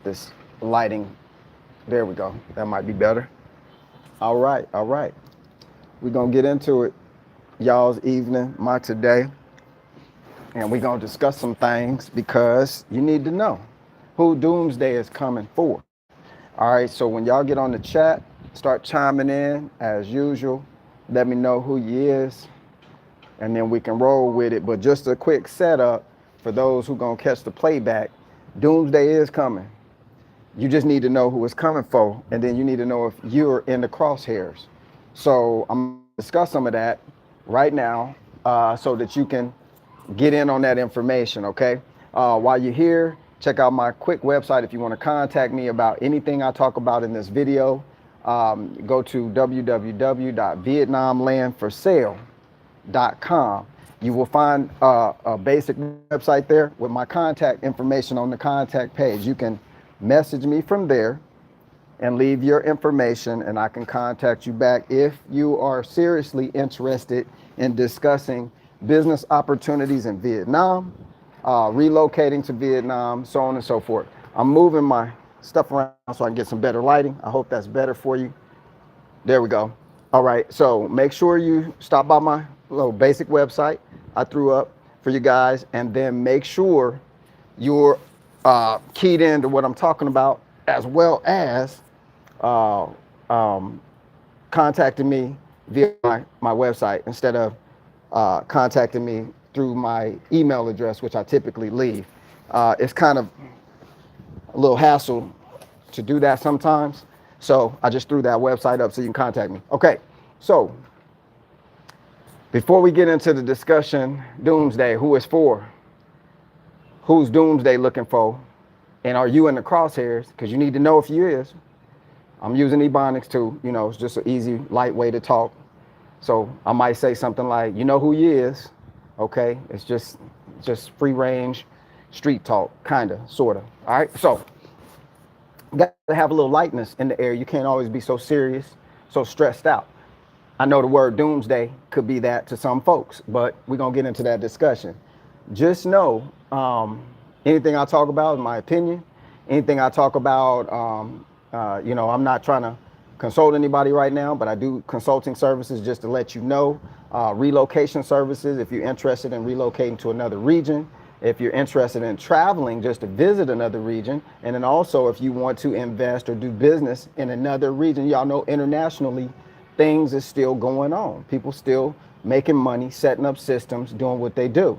this lighting. There we go. That might be better. All right, all right. We're gonna get into it, y'all's evening, my today, and we're gonna discuss some things because you need to know who Doomsday is coming for. All right, so when y'all get on the chat, start chiming in as usual. Let me know who you is, and then we can roll with it. But just a quick setup for those who gonna catch the playback. Doomsday is coming. You just need to know who it's coming for, and then you need to know if you're in the crosshairs. So I'm gonna discuss some of that right now, so that you can get in on that information. Okay. While you're here, check out my quick website if you want to contact me about anything I talk about in this video. Go to www.vietnamlandforsale.com. You will find a basic website there with my contact information on the contact page. You can message me from there and leave your information, and I can contact you back if you are seriously interested in discussing business opportunities in Vietnam, relocating to Vietnam, so on and so forth. I'm moving my stuff around so I can get some better lighting. I hope that's better for you. There we go. All right, so make sure you stop by my little basic website I threw up for you guys, and then make sure you're keyed into what I'm talking about, as well as uh, um, contacting me via my website instead of contacting me through my email address, which I typically leave. It's kind of a little hassle to do that sometimes. So I just threw that website up so you can contact me. Okay, so before we get into the discussion, Doomsday, who it's for? Who's Doomsday looking for? And are you in the crosshairs? Because you need to know if you is. I'm using Ebonics too. You know, it's just an easy, light way to talk. So I might say something like, you know who you is. Okay, it's just free range street talk, kind of, sort of. All right, so got to have a little lightness in the air. You can't always be so serious, so stressed out. I know the word doomsday could be that to some folks, but we're going to get into that discussion. Just know anything I talk about is my opinion. Anything I talk about, I'm not trying to consult anybody right now, but I do consulting services just to let you know. Relocation services if you're interested in relocating to another region. If you're interested in traveling just to visit another region, and then also if you want to invest or do business in another region. Y'all know internationally things is still going on. People still making money, setting up systems, doing what they do.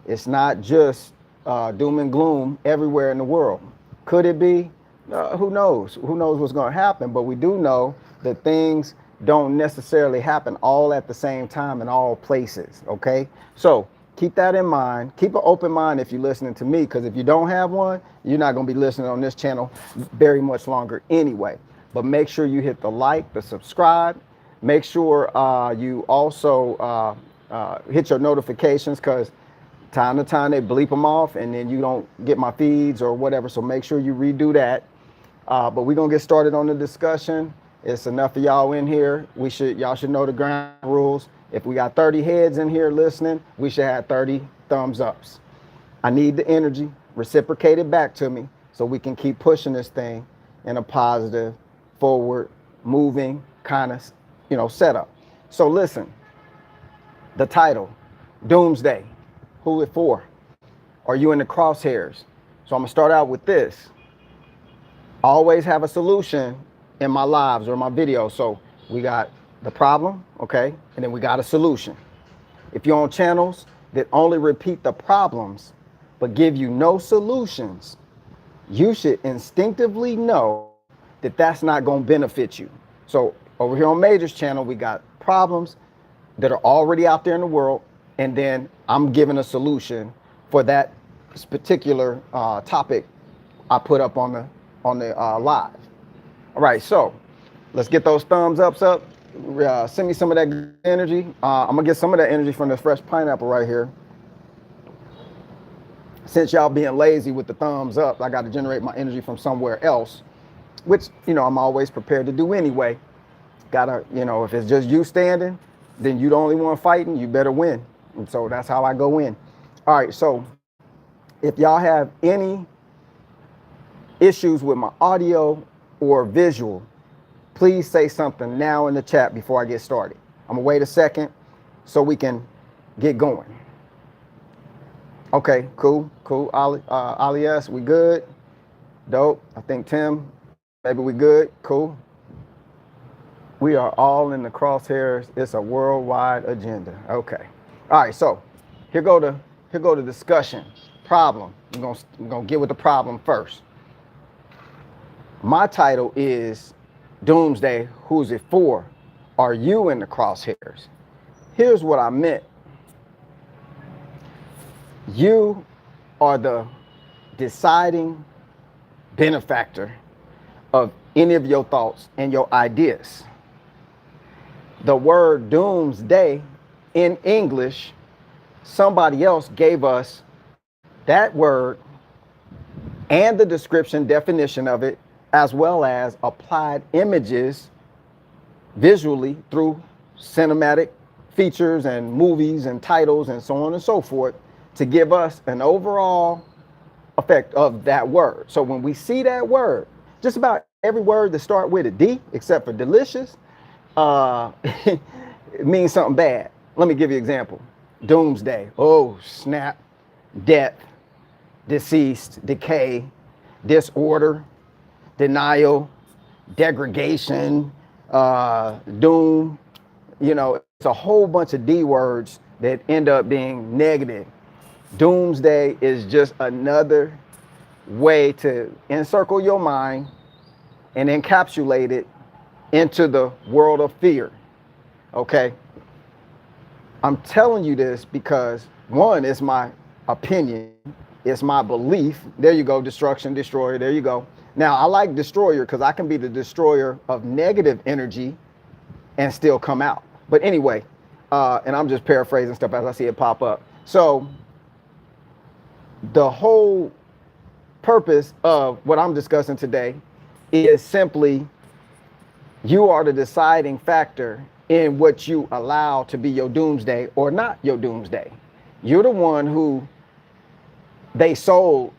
It's not just doom and gloom everywhere in the world. Could it be? Who knows? Who knows what's going to happen? But we do know that things don't necessarily happen all at the same time in all places. Okay, so keep that in mind. Keep an open mind if you're listening to me, because if you don't have one, you're not going to be listening on this channel very much longer anyway. But make sure you hit the like, the subscribe. Make sure you also hit your notifications, because time to time they bleep them off and then you don't get my feeds or whatever. So make sure you redo that. But we're going to get started on the discussion. It's enough of y'all in here. Y'all should know the ground rules. If we got 30 heads in here listening, we should have 30 thumbs ups. I need the energy reciprocated back to me so we can keep pushing this thing in a positive, forward, moving kind of, setup. So listen, the title, Doomsday, who it for? Are you in the crosshairs? So I'm gonna start out with this. I always have a solution in my lives or my videos. So we got the problem, okay? And then we got a solution. If you're on channels that only repeat the problems, but give you no solutions, you should instinctively know that that's not gonna benefit you. So over here on Major's channel, we got problems that are already out there in the world, and then I'm giving a solution for that particular topic I put up on the live. All right, so let's get those thumbs ups up. Send me some of that energy. I'm gonna get some of that energy from this fresh pineapple right here. Since y'all being lazy with the thumbs up, I got to generate my energy from somewhere else, which I'm always prepared to do anyway. Gotta, if it's just you standing, then you the only one fighting, you better win. And so that's how I go in. All right, so if y'all have any issues with my audio or visual, please say something now in the chat before I get started. I'm gonna wait a second so we can get going. Okay, cool. Alias, we good? Dope. I think Tim, maybe we good. Cool. We are all in the crosshairs. It's a worldwide agenda. Okay. All right. So here go the discussion. Problem. We're gonna get with the problem first. My title is Doomsday. Who's it for? Are you in the crosshairs? Here's what I meant. You are the deciding benefactor of any of your thoughts and your ideas. The word doomsday in English, somebody else gave us that word and the description, definition of it, as well as applied images visually through cinematic features and movies and titles and so on and so forth, to give us an overall effect of that word. So when we see that word, just about every word that start with a D, except for delicious, it means something bad. Let me give you an example. Doomsday. Oh, snap. Death, deceased, decay, disorder, denial, degradation, doom. You know, it's a whole bunch of D words that end up being negative. Doomsday is just another way to encircle your mind and encapsulate it into the world of fear. Okay? I'm telling you this because, one, it's my opinion, it's my belief. There you go, destruction, destroyer, there you go. Now, I like destroyer because I can be the destroyer of negative energy and still come out. But anyway, and I'm just paraphrasing stuff as I see it pop up. So the whole purpose of what I'm discussing today is simply you are the deciding factor in what you allow to be your doomsday or not your doomsday. You're the one who they sold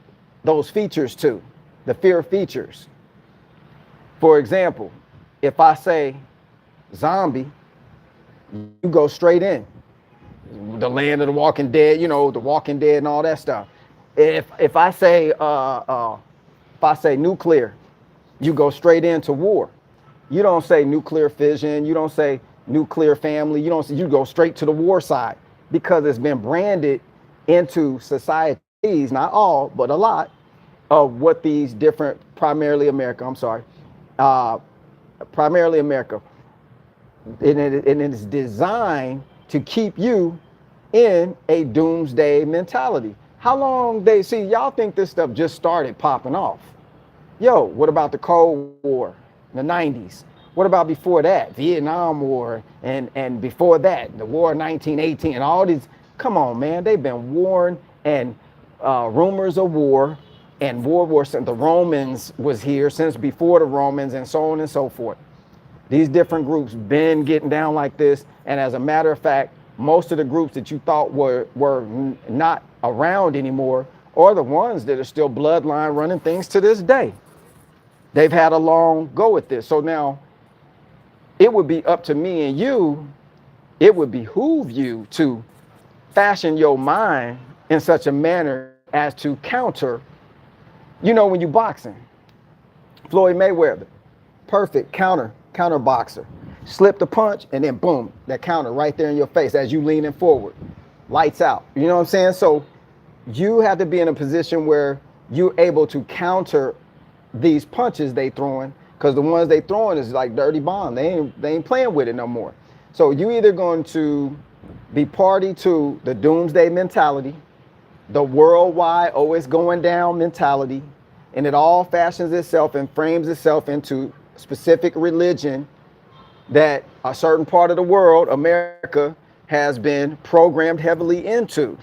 those features to, the fear features. For example, if I say zombie, you go straight in. The land of the walking dead, you know, the walking dead and all that stuff. If I say nuclear, you go straight into war. You don't say nuclear fission, you don't say nuclear family, you go straight to the war side because it's been branded into societies, not all, but a lot of what these different, primarily America, and it's designed to keep you in a doomsday mentality. How long y'all think this stuff just started popping off? Yo, what about the Cold War, the 90s? What about before that, Vietnam War, and before that, the War of 1918, and all these? Come on, man, they've been warned and rumors of war and World War. The Romans was here since before the Romans, and so on and so forth. These different groups been getting down like this, and as a matter of fact, most of the groups that you thought were not around anymore are the ones that are still bloodline running things to this day. They've had a long go at this. So now it would be up to me and you, it would behoove you to fashion your mind in such a manner as to counter, when you boxing, Floyd Mayweather, perfect counter boxer, slip the punch and then boom, that counter right there in your face as you leaning forward, lights out. You know what I'm saying? So you have to be in a position where you're able to counter these punches they throwing, because the ones they throwing is like dirty bomb. They ain't playing with it no more. So you either going to be party to the doomsday mentality, the worldwide always going down mentality, and it all fashions itself and frames itself into specific religion that a certain part of the world, America, has been programmed heavily into.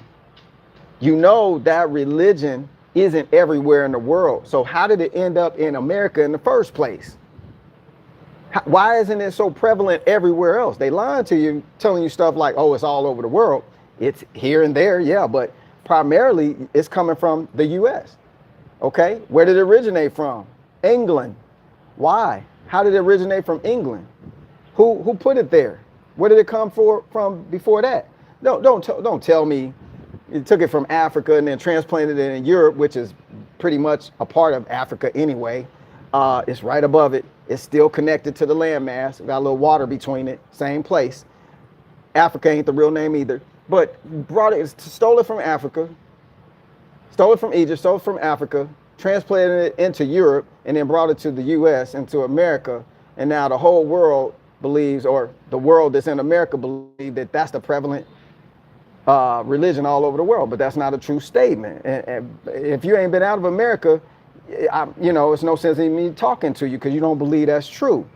You know that religion isn't everywhere in the world. So how did it end up in America in the first place? Why isn't it so prevalent everywhere else? They lying to you, telling you stuff like, oh, it's all over the world. It's here and there, yeah, but primarily it's coming from the US. Okay, where did it originate from? England. Why? How did it originate from England? Who put it there? Where did it come from before that? No, don't tell me it took it from Africa and then transplanted it in Europe, which is pretty much a part of Africa anyway. It's right above it. It's still connected to the landmass. Got a little water between it. Same place. Africa ain't the real name either. But stole it from Africa, stole it from Egypt, stole it from Africa, transplanted it into Europe, and then brought it to the U.S. and to America. And now the whole world believes, or the world that's in America believes, that that's the prevalent religion all over the world. But that's not a true statement. And if you ain't been out of America, it's no sense in me talking to you because you don't believe that's true.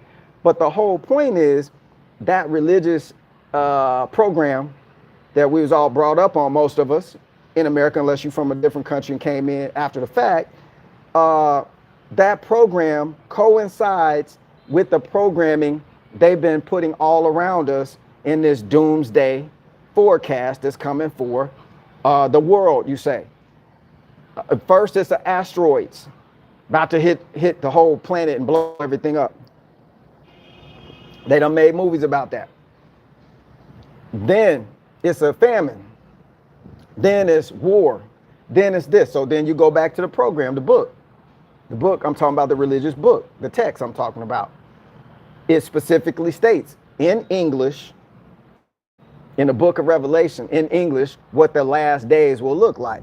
But the whole point is that religious program that we was all brought up on, most of us in America, unless you're from a different country and came in after the fact, that program coincides with the programming they've been putting all around us in this doomsday forecast that's coming for the world, you say. First, it's the asteroids about to hit the whole planet and blow everything up. They done made movies about that. Then it's a famine. Then it's war. Then it's this. So then you go back to the program, the book. The book, I'm talking about the religious book, the text I'm talking about. It specifically states in English, in the book of Revelation, in English, what the last days will look like.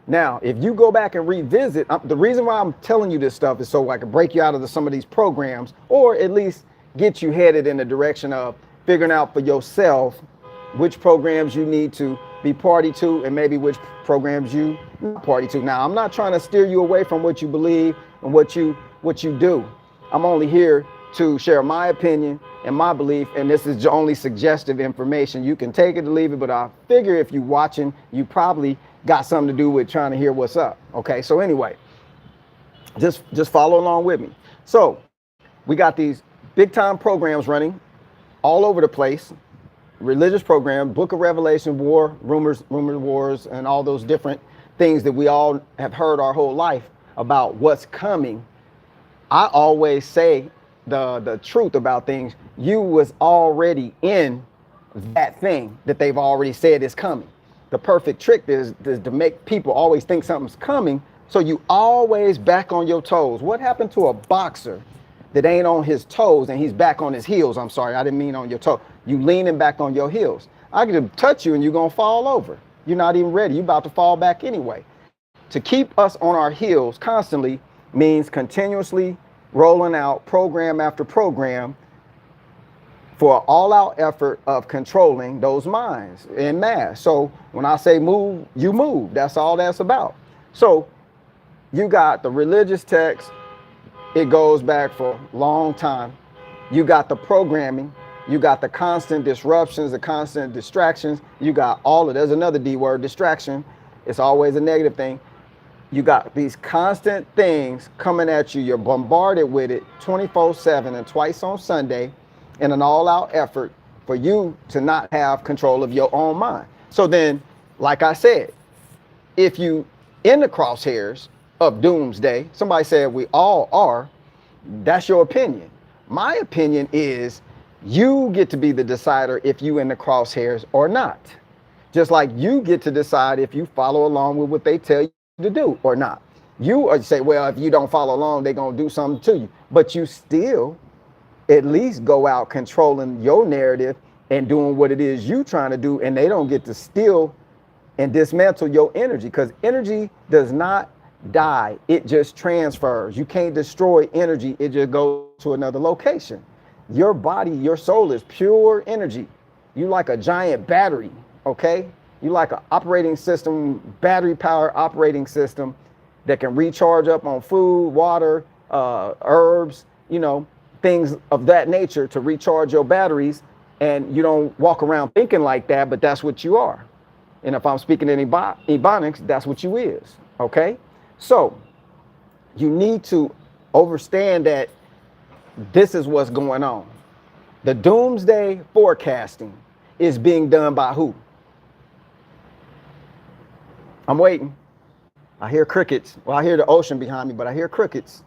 Now, if you go back and revisit, the reason why I'm telling you this stuff is so I can break you out of some of these programs, or at least get you headed in the direction of figuring out for yourself which programs you need to be party to and maybe which programs you not party to. Now, I'm not trying to steer you away from what you believe and what you do. I'm only here to share my opinion and my belief, and this is only suggestive information. You can take it or leave it, but I figure if you're watching, you probably got something to do with trying to hear what's up. Okay, so anyway, just follow along with me. So we got these big time programs running all over the place. Religious program, Book of Revelation, war, rumors, wars, and all those different things that we all have heard our whole life about what's coming. I always say the truth about things. You was already in that thing that they've already said is coming. The perfect trick is to make people always think something's coming, so you always back on your toes. What happened to a boxer that ain't on his toes and he's back on his heels? I'm sorry, I didn't mean on your toe. You leaning back on your heels. I could touch you and you're gonna fall over. You're not even ready. You're about to fall back anyway. To keep us on our heels constantly means continuously rolling out program after program for an all-out effort of controlling those minds en masse. So when I say move, you move. That's all that's about. So you got the religious text. It goes back for a long time. You got the programming. You got the constant disruptions, the constant distractions. You got all of, there's another D word, distraction. It's always a negative thing. You got these constant things coming at you. You're bombarded with it 24/7 and twice on Sunday in an all-out effort for you to not have control of your own mind. So then, like I said, if you in the crosshairs of doomsday, somebody said we all are, that's your opinion. My opinion is you get to be the decider if you in the crosshairs or not. Just like you get to decide if you follow along with what they tell you to do or not. You say, well, if you don't follow along, they're going to do something to you. But you still at least go out controlling your narrative and doing what it is you trying to do, and they don't get to steal and dismantle your energy, because energy does not die. It just transfers. You can't destroy energy. It just goes to another location. Your body, your soul is pure energy. You like a giant battery, okay? You like an operating system, battery power operating system that can recharge up on food, water, herbs, things of that nature to recharge your batteries. And you don't walk around thinking like that, but that's what you are. And if I'm speaking in Ebonics, that's what you is, okay? So you need to understand that this is what's going on. The doomsday forecasting is being done by who? I'm waiting. I hear crickets. Well, I hear the ocean behind me, but I hear crickets.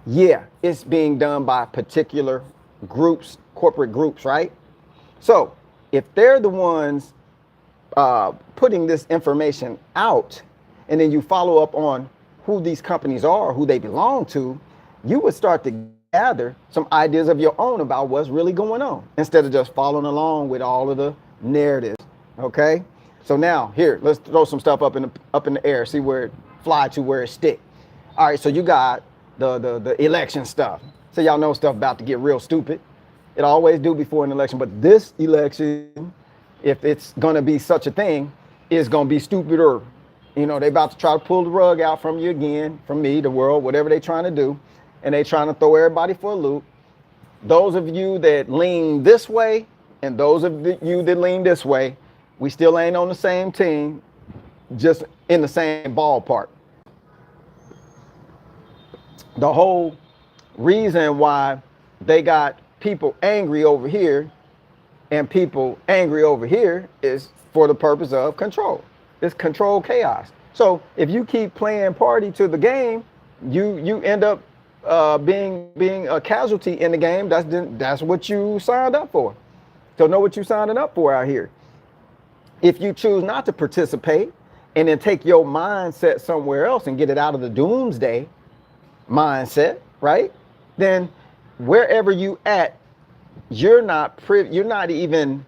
Yeah, it's being done by particular groups, corporate groups, right? So if they're the ones putting this information out, and then you follow up on who these companies are, who they belong to, you would start to gather some ideas of your own about what's really going on instead of just following along with all of the narratives. Okay, so now here, let's throw some stuff up in the air, see where it fly to, where it stick. All right, so you got the election stuff. So y'all know stuff about to get real stupid. It always do before an election, but this election, if it's gonna be such a thing, is gonna be stupider. You know, they about to try to pull the rug out from you again, from me, the world, whatever they trying to do, and they trying to throw everybody for a loop. Those of you that lean this way, and those of you that lean this way, we still ain't on the same team, just in the same ballpark. The whole reason why they got people angry over here and people angry over here is for the purpose of control. It's control chaos. So if you keep playing party to the game, you end up being a casualty in the game. That's what you signed up for. So know what you signing up for out here. If you choose not to participate and then take your mindset somewhere else and get it out of the doomsday mindset, right? Then wherever you at, you're not even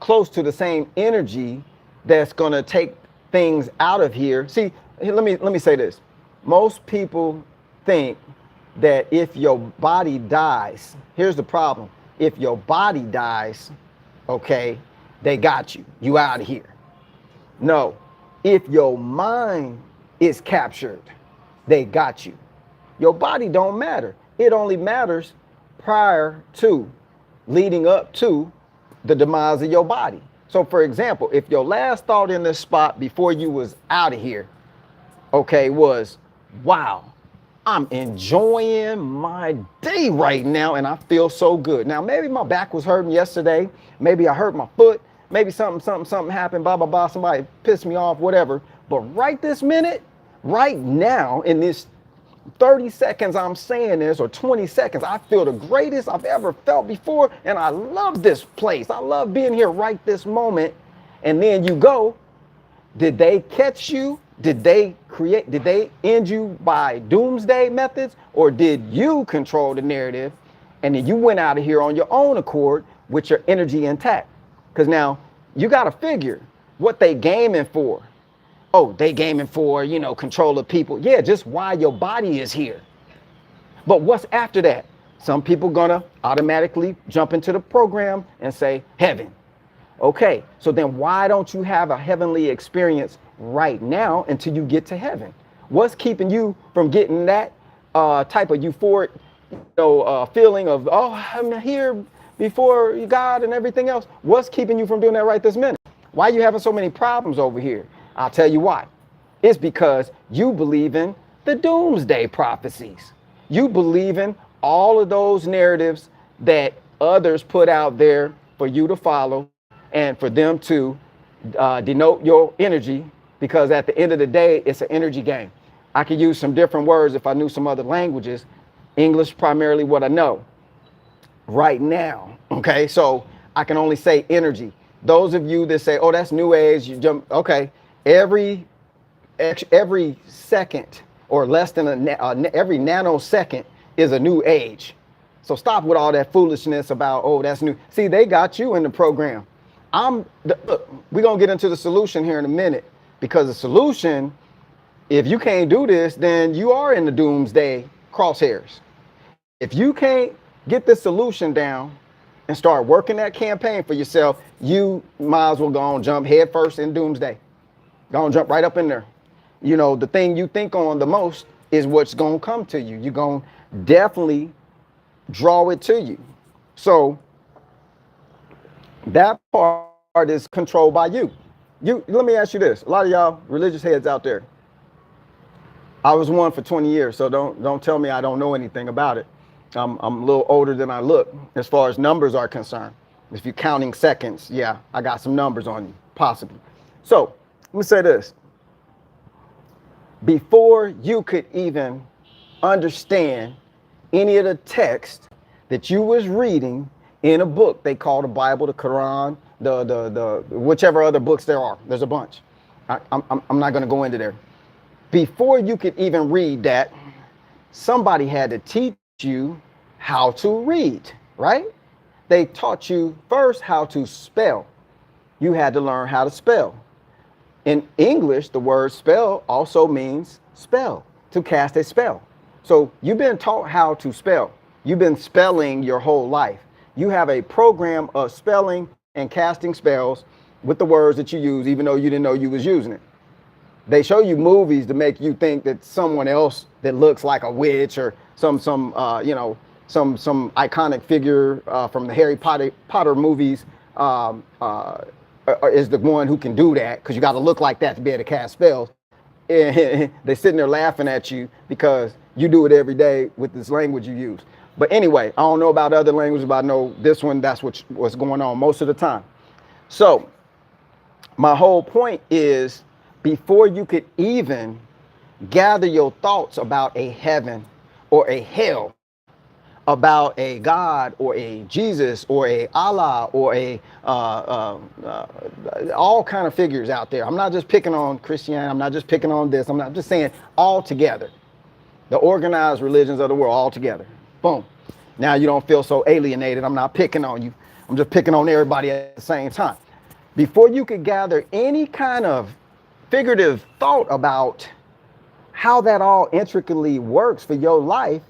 close to the same energy that's gonna take things out of here. See, let me say this. Most people think that if your body dies, here's the problem. If your body dies, okay, they got you. You out of here. No, if your mind is captured, they got you. Your body don't matter. It only matters prior to, leading up to the demise of your body. So for example, if your last thought in this spot before you was out of here, okay, was, wow, I'm enjoying my day right now and I feel so good. Now, maybe my back was hurting yesterday. Maybe I hurt my foot. Maybe something happened, blah, blah, blah. Somebody pissed me off, whatever. But right this minute, right now, in this 30 seconds I'm saying this, or 20 seconds, I feel the greatest I've ever felt before. And I love this place. I love being here right this moment. And then you go, did they catch you? Did they end you by doomsday methods? Or did you control the narrative? And then you went out of here on your own accord with your energy intact. Because now you got to figure what they gaming for. Oh, they gaming for, you know, control of people. Yeah, just why your body is here. But what's after that? Some people gonna automatically jump into the program and say heaven. Okay, so then why don't you have a heavenly experience right now until you get to heaven? What's keeping you from getting that type of euphoric, feeling of, oh, I'm here before God and everything else? What's keeping you from doing that right this minute? Why are you having so many problems over here? I'll tell you why. It's because you believe in the doomsday prophecies. You believe in all of those narratives that others put out there for you to follow and for them to denote your energy, because at the end of the day, it's an energy game. I could use some different words if I knew some other languages. English primarily what I know right now. Okay, so I can only say energy. Those of you that say, oh, that's new age, you jump, okay. Every second or less than every nanosecond is a new age. So stop with all that foolishness about, oh, that's new. See, they got you in the program. Look, we're going to get into the solution here in a minute, because the solution, if you can't do this, then you are in the doomsday crosshairs. If you can't get the solution down and start working that campaign for yourself, you might as well go and jump head first in doomsday. Go and jump right up in there. You know, the thing you think on the most is what's going to come to you. You're going to definitely draw it to you. So that part is controlled by you. Let me ask you this. A lot of y'all religious heads out there. I was one for 20 years, so don't tell me I don't know anything about it. I'm a little older than I look as far as numbers are concerned. If you're counting seconds, yeah, I got some numbers on you, possibly. So let me say this. before you could even understand any of the text that you was reading in a book they call the Bible, the Quran, the whichever other books there are. There's a bunch. I'm not going to go into there. Before you could even read that, somebody had to teach you how to read, right? They taught you first how to spell. You had to learn how to spell. In English, the word spell also means spell, to cast a spell. So you've been taught how to spell. You've been spelling your whole life. You have a program of spelling and casting spells with the words that you use, even though you didn't know you was using it. They show you movies to make you think that someone else that looks like a witch or some iconic figure from the Harry Potter movies is the one who can do that, because you got to look like that to be able to cast spells. And they're sitting there laughing at you because you do it every day with this language you use. But anyway, I don't know about other languages, but I know this one, that's what's going on most of the time. So my whole point is, before you could even gather your thoughts about a heaven or a hell, about a God or a Jesus or a Allah or a all kind of figures out there. I'm not just picking on Christianity. I'm not just picking on this. I'm not just saying all together. The organized religions of the world all together. Boom. Now you don't feel so alienated. I'm not picking on you. I'm just picking on everybody at the same time. Before you could gather any kind of figurative thought about how that all intricately works for your life,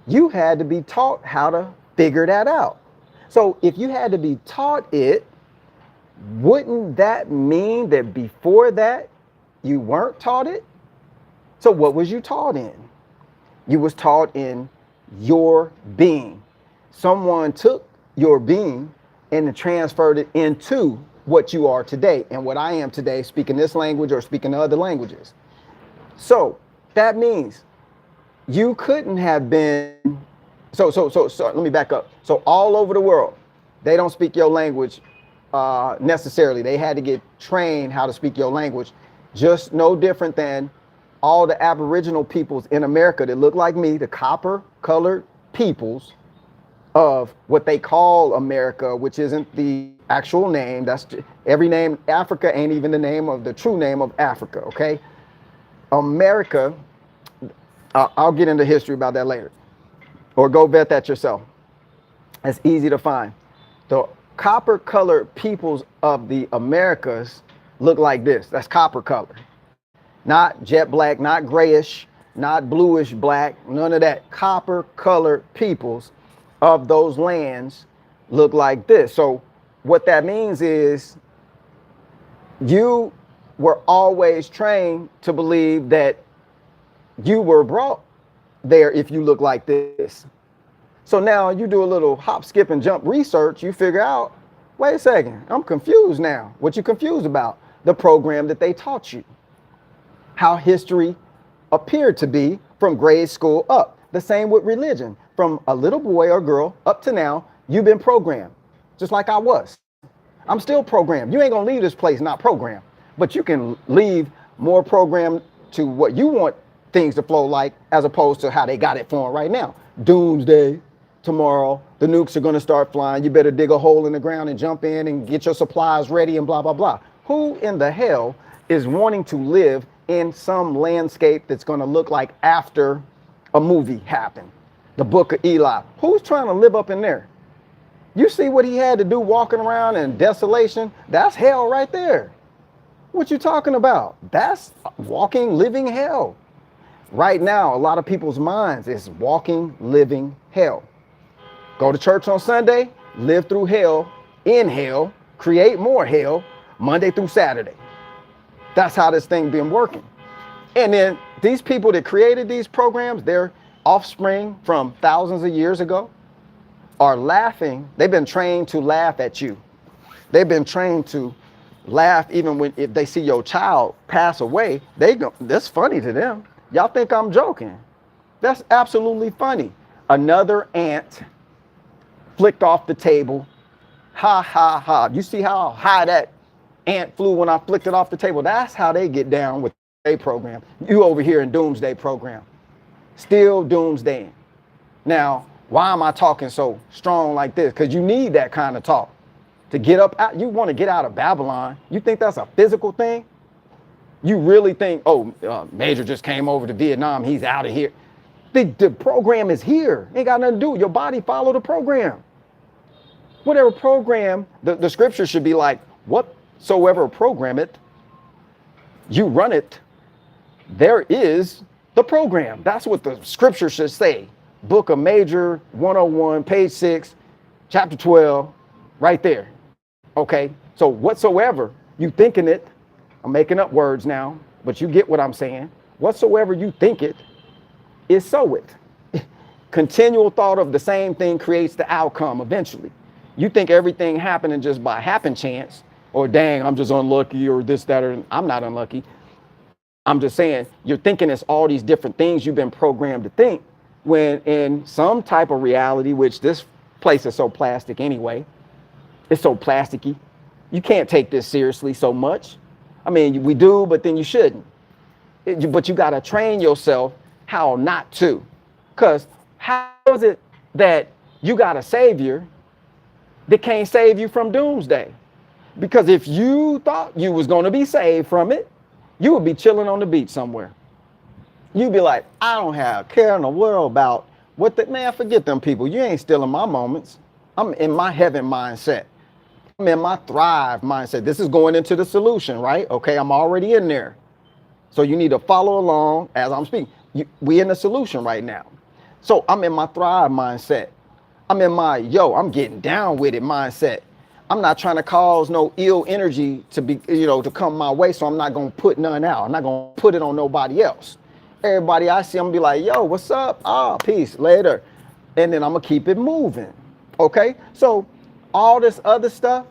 you had to be taught how to figure that out. So if you had to be taught it, wouldn't that mean that before that you weren't taught it? So what was you taught in? You was taught in your being. Someone took your being and transferred it into what you are today and what I am today, speaking this language or speaking other languages. So that means you couldn't have been, so let me back up. So all over the world, they don't speak your language necessarily. They had to get trained how to speak your language, just no different than all the Aboriginal peoples in America that look like me, the copper colored peoples of what they call America, which isn't the actual name. That's every name. Africa ain't even the name of the true name of Africa. Okay. America, I'll get into history about that later, or go vet that yourself. It's easy to find. The copper colored peoples of the Americas look like this. That's copper color. Not jet black, not grayish, not bluish black, none of that. Copper colored peoples of those lands look like this. So what that means is you were always trained to believe that you were brought there if you look like this. So now you do a little hop, skip, and jump research. You figure out, wait a second, I'm confused now. What you confused about? The program that they taught you. How history appeared to be from grade school up. The same with religion. From a little boy or girl up to now, you've been programmed, just like I was. I'm still programmed. You ain't gonna leave this place not programmed, but you can leave more programmed to what you want things to flow like, as opposed to how they got it flowing right now. Doomsday, tomorrow, the nukes are gonna start flying. You better dig a hole in the ground and jump in and get your supplies ready and blah, blah, blah. Who in the hell is wanting to live in some landscape that's gonna look like after a movie happened? The Book of Eli. Who's trying to live up in there? You see what he had to do walking around in desolation? That's hell right there. What you talking about? That's walking, living hell. Right now, a lot of people's minds is walking, living hell. Go to church on Sunday, live through hell, in hell, create more hell, Monday through Saturday. That's how this thing been working. And then these people that created these programs, they're offspring from thousands of years ago, are laughing. They've been trained to laugh at you. They've been trained to laugh even when if they see your child pass away. That's funny to them. Y'all think I'm joking. That's absolutely funny. Another ant flicked off the table. Ha, ha, ha. You see how high that ant flew when I flicked it off the table? That's how they get down with program. You over here in doomsday program. Still doomsdaying. Now, why am I talking so strong like this? Because you need that kind of talk to get up out. You want to get out of Babylon. You think that's a physical thing? You really think, oh, Major just came over to Vietnam. He's out of here. The program is here. Ain't got nothing to do. Your body follow the program. Whatever program, the scripture should be like, whatsoever program it, you run it, there is the program. That's what the scripture should say. Book of Major 101, page 6, chapter 12, right there. Okay, so whatsoever you thinking it, I'm making up words now, but you get what I'm saying. Whatsoever you think it, is so it. Continual thought of the same thing creates the outcome eventually. You think everything happening just by happen chance, or dang, I'm just unlucky, or this, that, or I'm not unlucky. I'm just saying, you're thinking it's all these different things you've been programmed to think, when in some type of reality, which this place is so plastic anyway, it's so plasticky. You can't take this seriously so much. I mean, we do, but then you shouldn't. But you got to train yourself how not to. Because how is it that you got a savior that can't save you from doomsday? Because if you thought you was going to be saved from it, you would be chilling on the beach somewhere. You'd be like, I don't have a care in the world about what the, man, forget them people. You ain't stealing my moments. I'm in my heaven mindset. I'm in my thrive mindset. This is going into the solution, right? Okay, I'm already in there. So you need to follow along as I'm speaking. We in the solution right now. So I'm in my thrive mindset. I'm in my, I'm getting down with it mindset. I'm not trying to cause no ill energy to be, to come my way. So I'm not going to put none out. I'm not going to put it on nobody else. Everybody I see, I'm going to be like, yo, what's up? Peace, later. And then I'm going to keep it moving. Okay. So all this other stuff,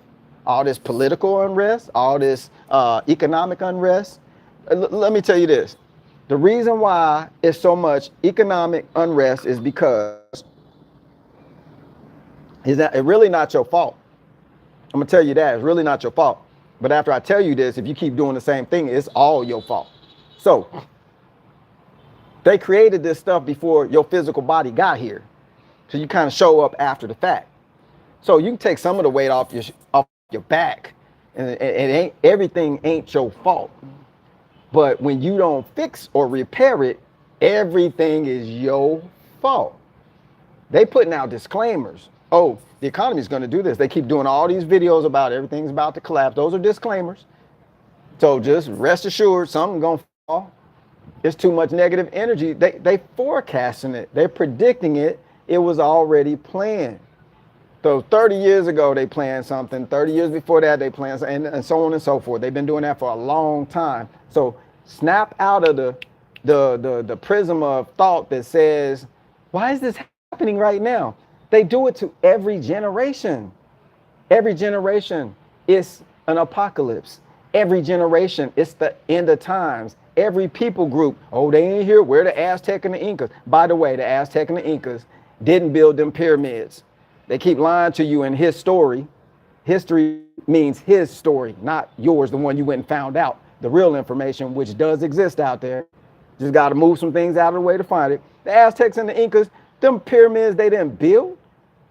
all this political unrest, all this economic unrest. Let me tell you this. The reason why it's so much economic unrest is because it's really not your fault. I'm going to tell you that. It's really not your fault. But after I tell you this, if you keep doing the same thing, it's all your fault. So they created this stuff before your physical body got here. So you kind of show up after the fact. So you can take some of the weight off your back. And everything ain't your fault. But when you don't fix or repair it, everything is your fault. They putting out disclaimers. Oh, the economy is going to do this. They keep doing all these videos about everything's about to collapse. Those are disclaimers. So just rest assured, something's going to fall. It's too much negative energy. They forecasting it. They're predicting it. It was already planned. So 30 years ago, they planned something. 30 years before that, they planned something, and so on and so forth. They've been doing that for a long time. So snap out of the prism of thought that says, why is this happening right now? They do it to every generation. Every generation is an apocalypse. Every generation, it's the end of times. Every people group, oh, they ain't here. Where the Aztec and the Incas? By the way, the Aztec and the Incas didn't build them pyramids. They keep lying to you in his story. History means his story, not yours, the one you went and found out. The real information, which does exist out there. Just got to move some things out of the way to find it. The Aztecs and the Incas, them pyramids they didn't build.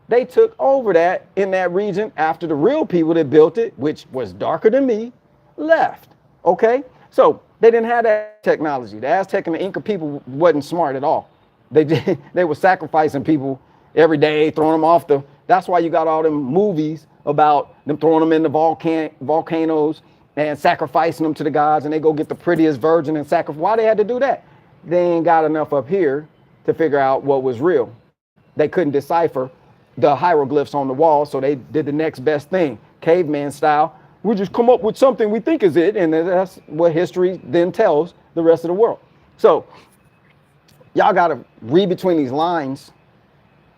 They took over that in that region after the real people that built it, which was darker than me, left. Okay? So they didn't have that technology. The Aztec and the Inca people wasn't smart at all. They were sacrificing people every day, throwing them off that's why you got all them movies about them throwing them in the volcanoes and sacrificing them to the gods, and they go get the prettiest virgin and sacrifice. Why they had to do that? They ain't got enough up here to figure out what was real. They couldn't decipher the hieroglyphs on the wall, so they did the next best thing, caveman style. We just come up with something we think is it, and that's what history then tells the rest of the world. So y'all got to read between these lines,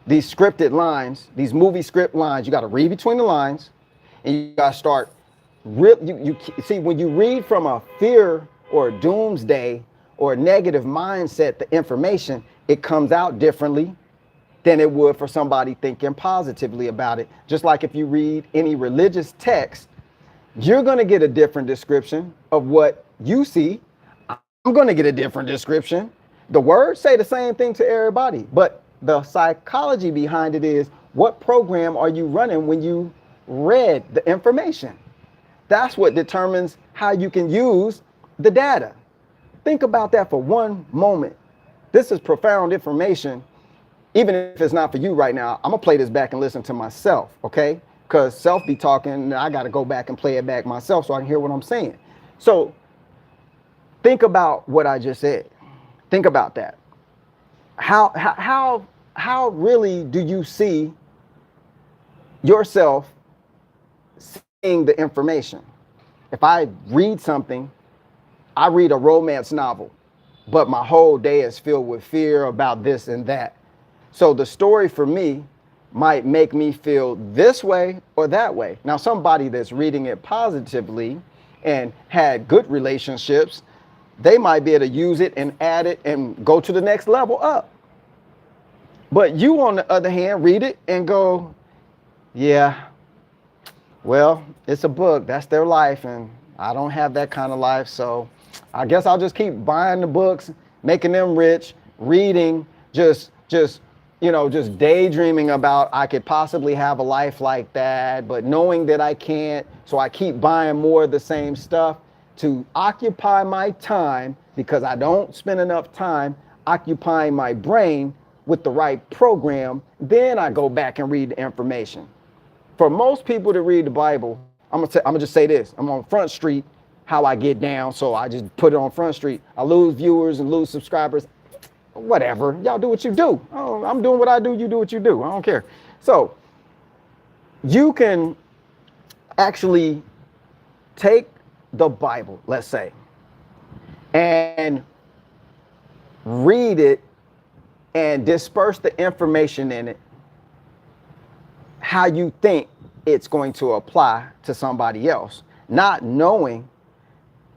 these scripted lines, these movie script lines. You got to read between the lines, and you got to start. You see, when you read from a fear or a doomsday or a negative mindset, the information, it comes out differently than it would for somebody thinking positively about it. Just like if you read any religious text, you're going to get a different description of what you see. I'm I'm going to get a different description. The words say the same thing to everybody, but the psychology behind it is, what program are you running when you read the information? That's what determines how you can use the data. Think about that for one moment. This is profound information. Even if it's not for you right now, I'm gonna play this back and listen to myself, okay? Because self be talking, and I gotta go back and play it back myself so I can hear what I'm saying. So think about what I just said. Think about that. How really do you see yourself seeing the information? If I read something, I read a romance novel, but my whole day is filled with fear about this and that. So the story for me might make me feel this way or that way. Now, somebody that's reading it positively and had good relationships, they might be able to use it and add it and go to the next level up. But you, on the other hand, read it and go, yeah, well, it's a book. That's their life. And I don't have that kind of life. So I guess I'll just keep buying the books, making them rich, reading, just daydreaming about I could possibly have a life like that, but knowing that I can't. So I keep buying more of the same stuff to occupy my time, because I don't spend enough time occupying my brain with the right program. Then I go back and read the information. For most people to read the Bible, I'm gonna just say this. I'm on Front Street, how I get down, so I just put it on Front Street. I lose viewers and lose subscribers. Whatever, y'all do what you do. Oh, I'm doing what I do, you do what you do. I don't care. So you can actually take the Bible, let's say, and read it and disperse the information in it how you think it's going to apply to somebody else, not knowing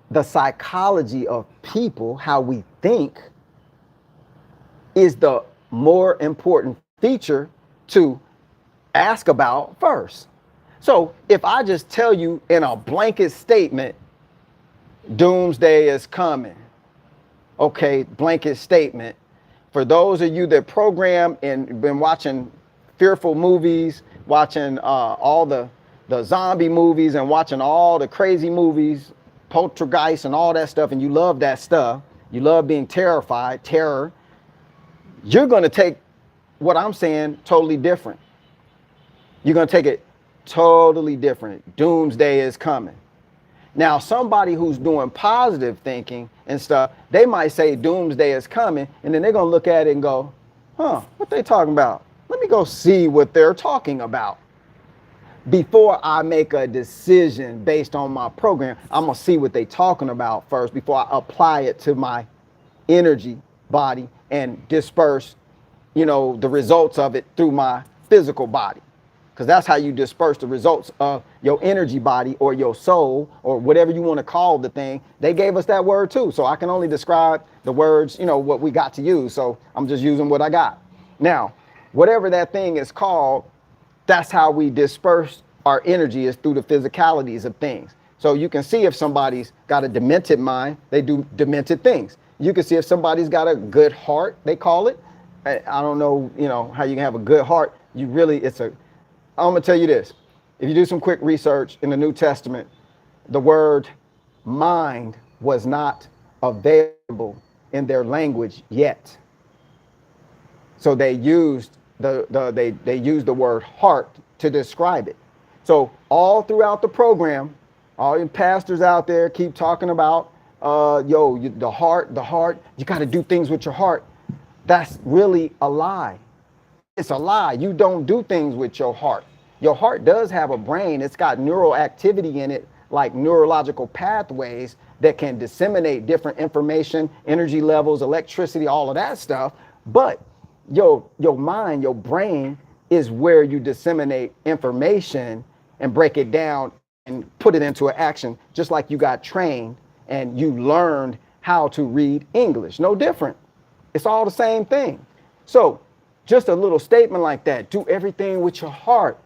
the psychology of people. How we think is the more important feature to ask about first. So if I just tell you in a blanket statement, doomsday is coming. Okay, blanket statement. For those of you that program and been watching fearful movies, watching all the zombie movies and watching all the crazy movies, poltergeist and all that stuff, and you love that stuff, you love being terrified, terror, you're going to take what I'm saying totally different. You're going to take it totally different. Doomsday is coming. Now, somebody who's doing positive thinking and stuff, they might say doomsday is coming, and then they're going to look at it and go, what they talking about? Let me go see what they're talking about. Before I make a decision based on my program, I'm going to see what they're talking about first before I apply it to my energy body and disperse, the results of it through my physical body. Because that's how you disperse the results of your energy body or your soul or whatever you want to call the thing. They gave us that word too. So I can only describe the words, what we got to use. So I'm just using what I got. Now, whatever that thing is called, that's how we disperse our energy, is through the physicalities of things. So you can see if somebody's got a demented mind, they do demented things. You can see if somebody's got a good heart, they call it. I don't know, how you can have a good heart. I'm going to tell you this. If you do some quick research in the New Testament, the word mind was not available in their language yet. So they used they used the word heart to describe it. So all throughout the program, all you pastors out there keep talking about, the heart, you got to do things with your heart. That's really a lie. It's a lie. You don't do things with your heart. Your heart does have a brain. It's got neural activity in it, like neurological pathways that can disseminate different information, energy levels, electricity, all of that stuff. But your mind, your brain is where you disseminate information and break it down and put it into an action, just like you got trained and you learned how to read English. No different. It's all the same thing. So just a little statement like that, do everything with your heart,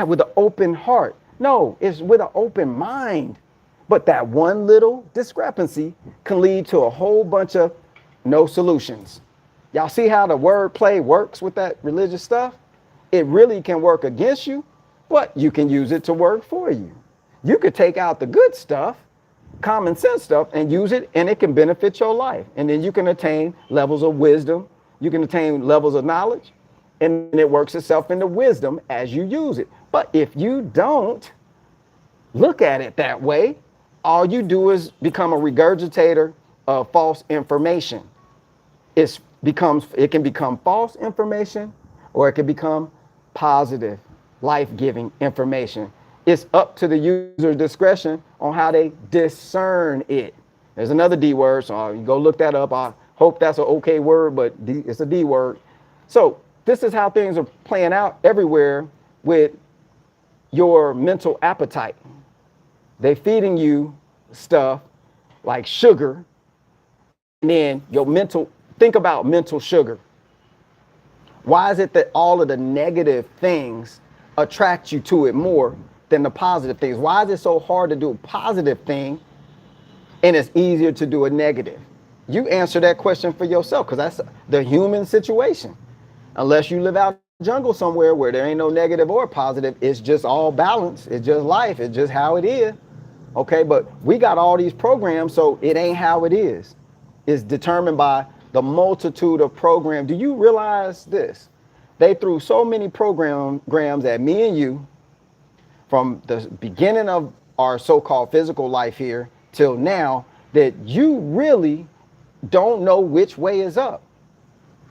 with an open heart. No, it's with an open mind. But that one little discrepancy can lead to a whole bunch of no solutions. Y'all see how the wordplay works with that religious stuff? It really can work against you, but you can use it to work for you. You could take out the good stuff, common sense stuff, and use it, and it can benefit your life. And then you can attain levels of wisdom. You can attain levels of knowledge, and it works itself into wisdom as you use it. But if you don't look at it that way, all you do is become a regurgitator of false information. It can become false information, or it can become positive, life-giving information. It's up to the user's discretion on how they discern it. There's another D word, so you go look that up. I hope that's an okay word, but it's a D word. So this is how things are playing out everywhere with your mental appetite. They feeding you stuff like sugar, and then think about mental sugar. Why is it that all of the negative things attract you to it more than the positive things? Why is it so hard to do a positive thing and it's easier to do a negative? You answer that question for yourself, because that's the human situation. Unless you live out in the jungle somewhere where there ain't no negative or positive, it's just all balance. It's just life. It's just how it is. Okay, but we got all these programs, so it ain't how it is. It's determined by the multitude of programs. Do you realize this? They threw so many programs at me and you from the beginning of our so-called physical life here till now that you really don't know which way is up.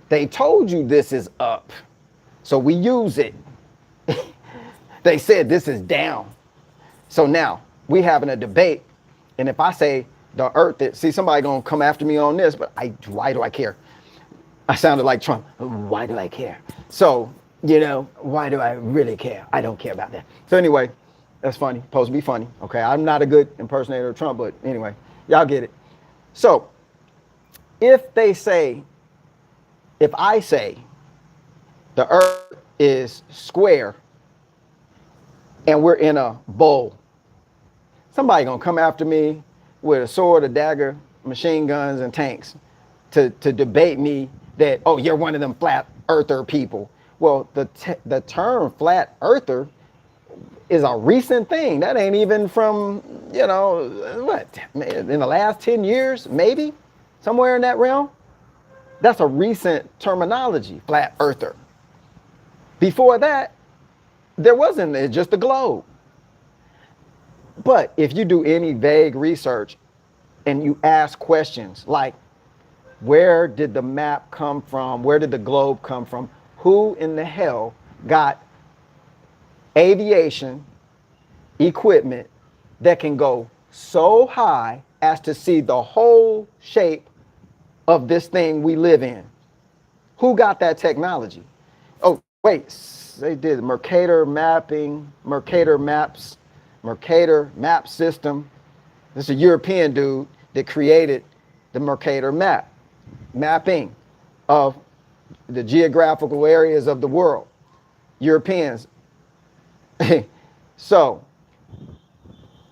They told you this is up, so we use it. They said this is down. So now we having a debate, and if I say the earth, see, somebody gonna come after me on this, but why do I care? I sounded like Trump. Why do I care? So, why do I really care? I don't care about that. So anyway, that's funny, supposed to be funny. Okay, I'm not a good impersonator of Trump, but anyway, y'all get it. So if I say the earth is square and we're in a bowl, somebody gonna come after me with a sword, a dagger, machine guns, and tanks to debate me that, oh, you're one of them flat earther people. Well, the term flat earther is a recent thing. That ain't even from, what, in the last 10 years, maybe, somewhere in that realm. That's a recent terminology, flat earther. Before that, there wasn't, it's just a globe. But if you do any vague research and you ask questions like, where did the map come from? Where did the globe come from? Who in the hell got aviation equipment that can go so high as to see the whole shape of this thing we live in? Who got that technology? Oh, wait, they did Mercator mapping, Mercator maps, Mercator map system. This is a European dude that created the Mercator mapping of the geographical areas of the world. Europeans. So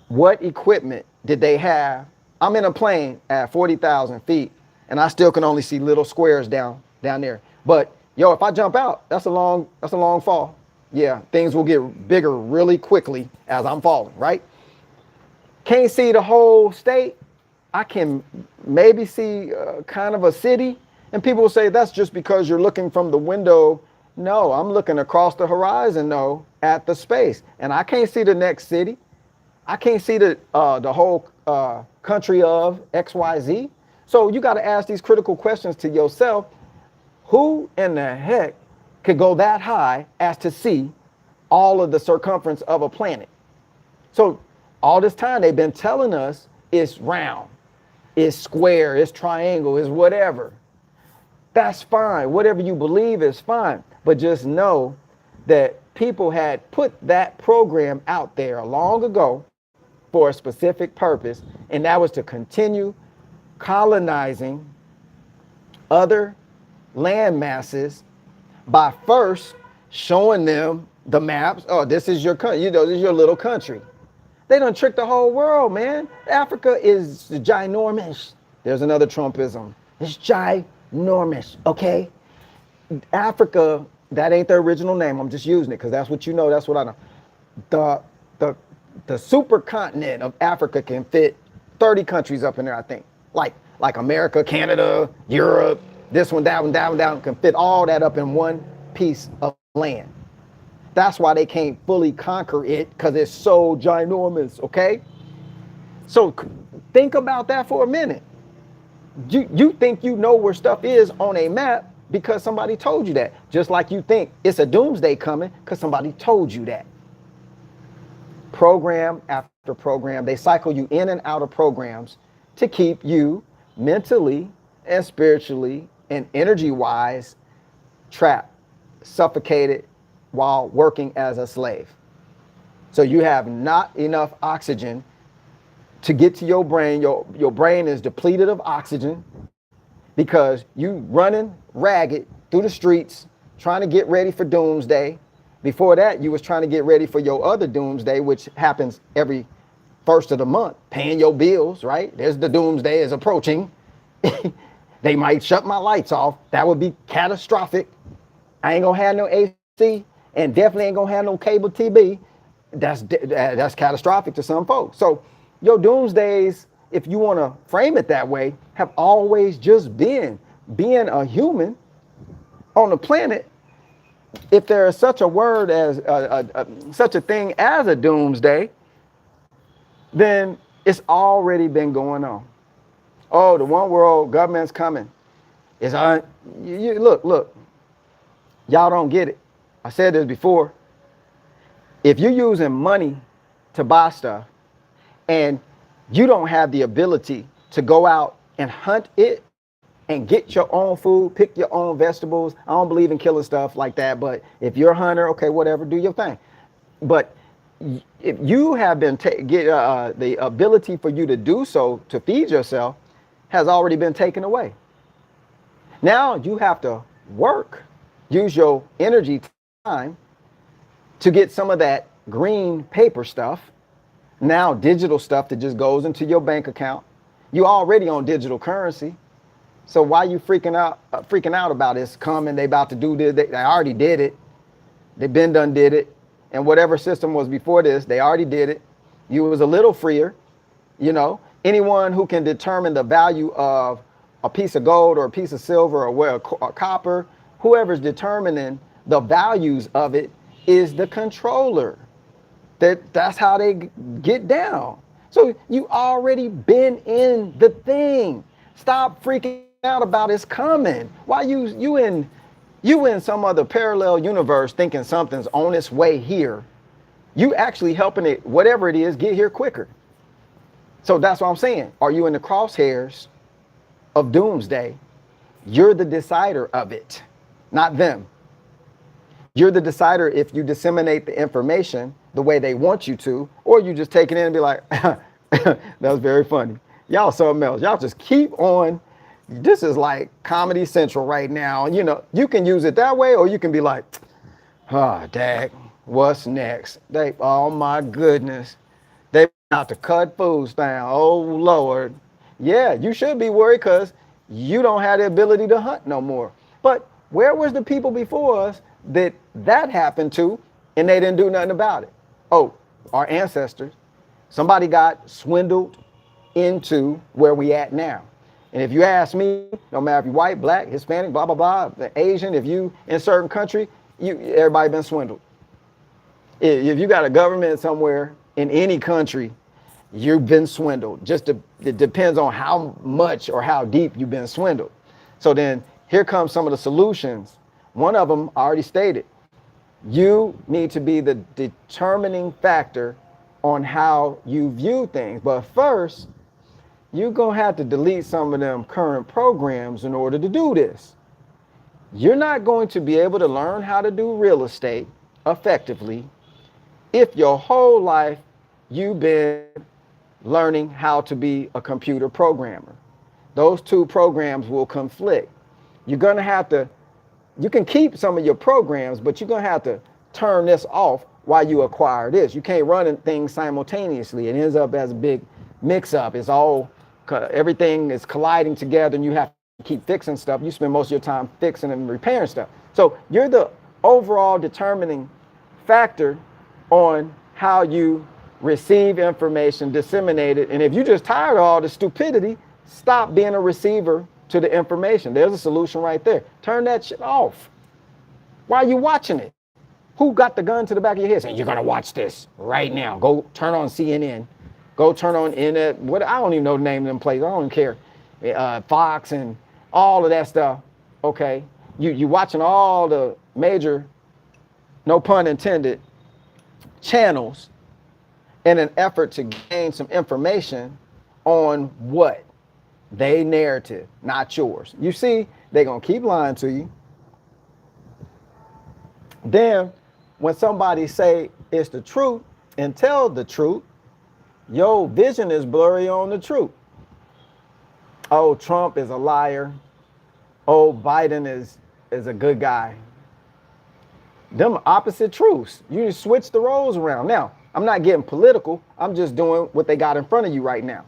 what equipment did they have? I'm in a plane at 40,000 feet and I still can only see little squares down there. But yo, if I jump out, that's a long fall. Yeah, things will get bigger really quickly as I'm falling, right? Can't see the whole state. I can maybe see kind of a city, and people will say that's just because you're looking from the window. No, I'm looking across the horizon though at the space, and I can't see the next city. I can't see the whole country of XYZ. So you got to ask these critical questions to yourself. Who in the heck could go that high as to see all of the circumference of a planet? So all this time they've been telling us it's round, it's square, it's triangle, it's whatever. That's fine. Whatever you believe is fine. But just know that people had put that program out there long ago for a specific purpose, and that was to continue colonizing other land masses by first showing them the maps. Oh, this is your country. This is your little country. They done tricked the whole world, man. Africa is ginormous. There's another Trumpism. It's ginormous, okay? Africa, that ain't the original name. I'm just using it because that's what you know. That's what I know. The, the, the supercontinent of Africa can fit 30 countries up in there, I think. Like America, Canada, Europe, this one, that one, that one, that one, can fit all that up in one piece of land. That's why they can't fully conquer it, because it's so ginormous, okay? So think about that for a minute. You think you know where stuff is on a map because somebody told you that. Just like you think it's a doomsday coming because somebody told you that. Program after program, they cycle you in and out of programs to keep you mentally and spiritually and energy-wise trapped, suffocated, while working as a slave. So you have not enough oxygen to get to your brain. Your brain is depleted of oxygen because you running ragged through the streets trying to get ready for doomsday. Before that, you was trying to get ready for your other doomsday, which happens every first of the month, paying your bills, right? There's the doomsday is approaching. They might shut my lights off. That would be catastrophic. I ain't gonna have no AC. And definitely ain't gonna have no cable TV. That's catastrophic to some folks. So your doomsdays, if you want to frame it that way, have always just been being a human on the planet. If there is such a word as such a thing as a doomsday, then it's already been going on. Oh, the one world government's coming. Look, y'all don't get it. I said this before. If you're using money to buy stuff and you don't have the ability to go out and hunt it and get your own food, pick your own vegetables. I don't believe in killing stuff like that, but if you're a hunter, okay, whatever, do your thing. But if you have been the ability for you to do so, to feed yourself, has already been taken away. Now you have to work, use your energy time to get some of that green paper stuff, now digital stuff that just goes into your bank account. You already on digital currency. So why you freaking out about it's coming, they about to do this, they already did it. They been done did it. And whatever system was before this, they already did it. You was a little freer, you know. Anyone who can determine the value of a piece of gold or a piece of silver or a copper, whoever's determining the values of it is the controller. That's how they get down. So you already been in the thing. Stop freaking out about it's coming. Why you in some other parallel universe thinking something's on its way here? You actually helping it, whatever it is, get here quicker. So that's what I'm saying. Are you in the crosshairs of doomsday? You're the decider of it, not them. You're the decider if you disseminate the information the way they want you to, or you just take it in and be like, that was very funny. Y'all something else. Y'all just keep on. This is like Comedy Central right now. You know, you can use it that way, or you can be like, dag, what's next? Oh my goodness. They about to cut foods down. Oh Lord. Yeah, you should be worried because you don't have the ability to hunt no more. But where was the people before us that happened to and they didn't do nothing about it? Oh, our ancestors. Somebody got swindled into where we at now. And if you ask me, no matter if you're white, black, Hispanic, blah, blah, blah, Asian, if you in certain country, everybody been swindled. If you got a government somewhere in any country, you've been swindled. It depends on how much or how deep you've been swindled. So then here comes some of the solutions. One of them I already stated. You need to be the determining factor on how you view things. But first, you're going to have to delete some of them current programs in order to do this. You're not going to be able to learn how to do real estate effectively if your whole life you've been learning how to be a computer programmer. Those two programs will conflict. You're going to have to, you can keep some of your programs, but you're going to have to turn this off while you acquire this. You can't run things simultaneously. It ends up as a big mix-up. It's all, everything is colliding together, and you have to keep fixing stuff. You spend most of your time fixing and repairing stuff. So you're the overall determining factor on how you receive information, disseminate it. And if you're just tired of all the stupidity, stop being a receiver to the information. There's a solution right there. Turn that shit off. Why are you watching it? Who got the gun to the back of your head saying, you're going to watch this right now? Go turn on CNN. Go turn on what, I don't even know the name of them places. I don't even care. Fox and all of that stuff. Okay. You watching all the major, no pun intended, channels in an effort to gain some information on what? They narrative, not yours. You see, they're going to keep lying to you. Then when somebody say it's the truth and tell the truth, your vision is blurry on the truth. Oh, Trump is a liar. Oh, Biden is a good guy. Them opposite truths. You just switch the roles around. Now, I'm not getting political. I'm just doing what they got in front of you right now.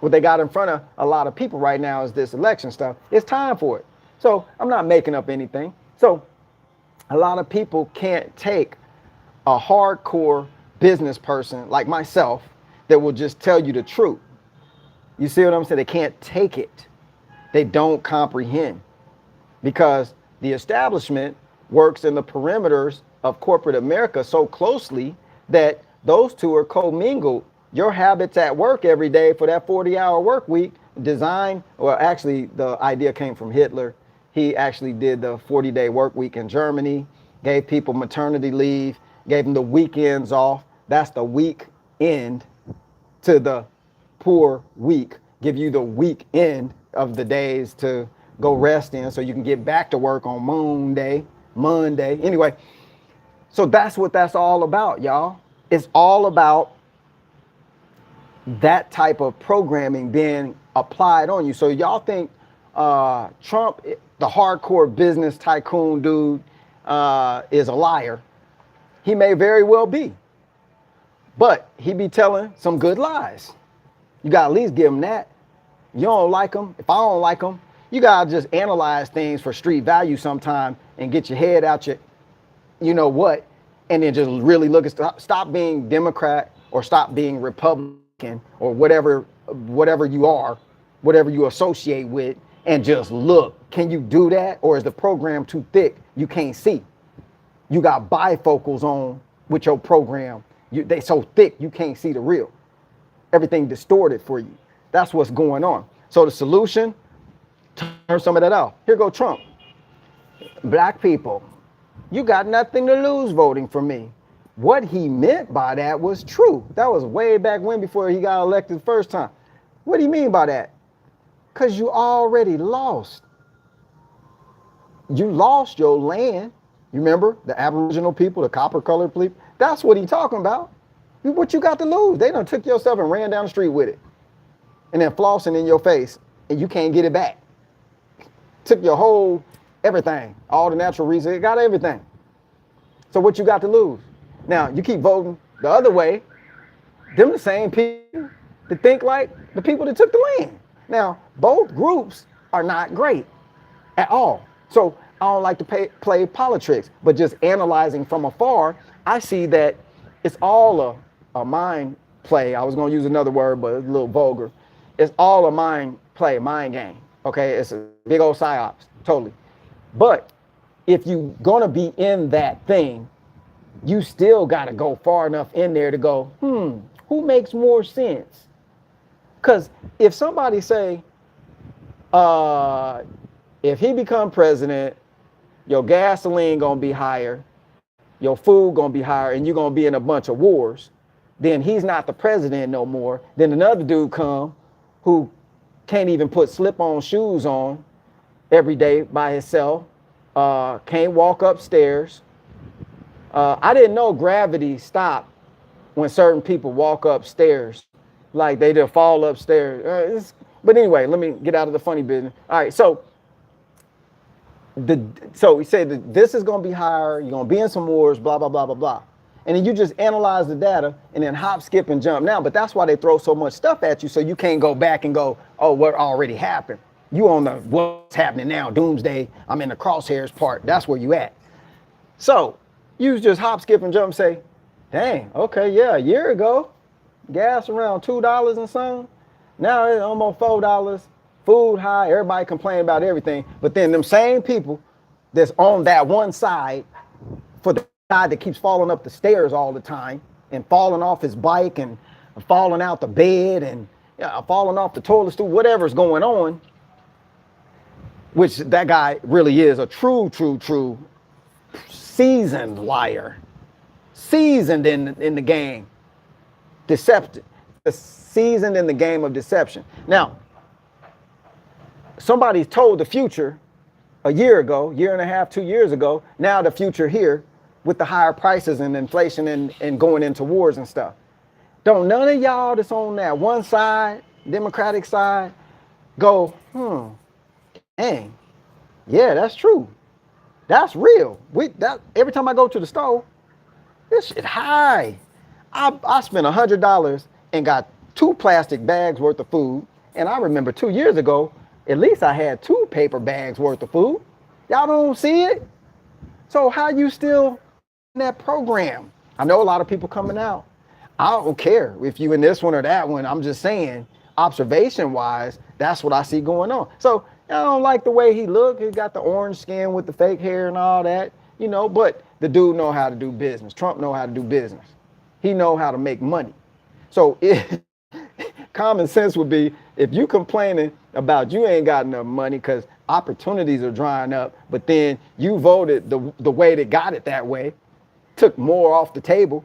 What they got in front of a lot of people right now is this election stuff. It's time for it. So I'm not making up anything. So a lot of people can't take a hardcore business person like myself that will just tell you the truth. You see what I'm saying? They can't take it. They don't comprehend, because the establishment works in the perimeters of corporate America so closely that those two are commingled. Your habits at work every day for that 40-hour work week design, well, actually the idea came from Hitler. He actually did the 40-day work week in Germany, gave people maternity leave, gave them the weekends off. That's the week end to the poor week. Give you the weekend of the days to go rest in so you can get back to work on Monday. Anyway, so that's what that's all about, y'all. It's all about that type of programming being applied on you. So y'all think Trump, the hardcore business tycoon dude, is a liar. He may very well be, but he be telling some good lies. You gotta at least give him that. You don't like him. If I don't like him, you gotta just analyze things for street value sometime and get your head out your, you know what, and then just really look at, stop being Democrat or stop being Republican or whatever you are, whatever you associate with, and just look. Can you do that? Or is the program too thick? You can't see. You got bifocals on with your program. They so thick you can't see the real. Everything distorted for you. That's what's going on. So the solution, turn some of that off. Here go Trump. Black people, you got nothing to lose voting for me. What he meant by that was true. That was way back when, before he got elected the first time. What do you mean by that? Because you already lost. You lost your land. You remember the Aboriginal people, the copper colored people? That's what he's talking about. What you got to lose? They done took your stuff and ran down the street with it. And then flossing in your face, and you can't get it back. Took your whole everything, all the natural reasons, it got everything. So what you got to lose? Now, you keep voting the other way, them the same people that think like the people that took the land. Now, both groups are not great at all. So I don't like to play politics, but just analyzing from afar, I see that it's all a mind play. I was going to use another word, but it's a little vulgar. It's all a mind play, mind game. Okay, it's a big old psyops, totally. But if you're going to be in that thing, you still got to go far enough in there to go, who makes more sense? Because if somebody say, if he become president, your gasoline going to be higher, your food going to be higher, and you're going to be in a bunch of wars, then he's not the president no more. Then another dude come who can't even put slip-on shoes on every day by himself, can't walk upstairs. I didn't know gravity stopped when certain people walk upstairs, like they just fall upstairs. But anyway, let me get out of the funny business. All right, so he said that this is going to be higher. You're going to be in some wars, blah, blah, blah, blah, blah. And then you just analyze the data and then hop, skip, and jump now. But that's why they throw so much stuff at you, so you can't go back and go, oh, what already happened. You on the what's happening now, doomsday, I'm in the crosshairs part. That's where you at. So you just hop, skip, and jump and say, dang, okay, yeah, a year ago, gas around $2 and something. Now it's almost $4. Food high, everybody complain about everything. But then them same people that's on that one side, for the guy that keeps falling up the stairs all the time and falling off his bike and falling out the bed and falling off the toilet stool, whatever's going on, which that guy really is a true seasoned liar, seasoned in the game, seasoned in the game of deception. Now, somebody told the future a year ago, year and a half, 2 years ago. Now the future here with the higher prices and inflation and going into wars and stuff. Don't none of y'all that's on that one side, Democratic side, go, dang, yeah, that's true. That's real. Every time I go to the store, this shit high. I spent $100 and got 2 plastic bags worth of food. And I remember 2 years ago, at least I had 2 paper bags worth of food. Y'all don't see it? So how you still in that program? I know a lot of people coming out. I don't care if you in this one or that one. I'm just saying, observation-wise, that's what I see going on. So I don't like the way he look. He got the orange skin with the fake hair and all that, but the dude know how to do business. Trump know how to do business. He know how to make money. So common sense would be, if you complaining about you ain't got enough money because opportunities are drying up, but then you voted the way that got it that way, took more off the table,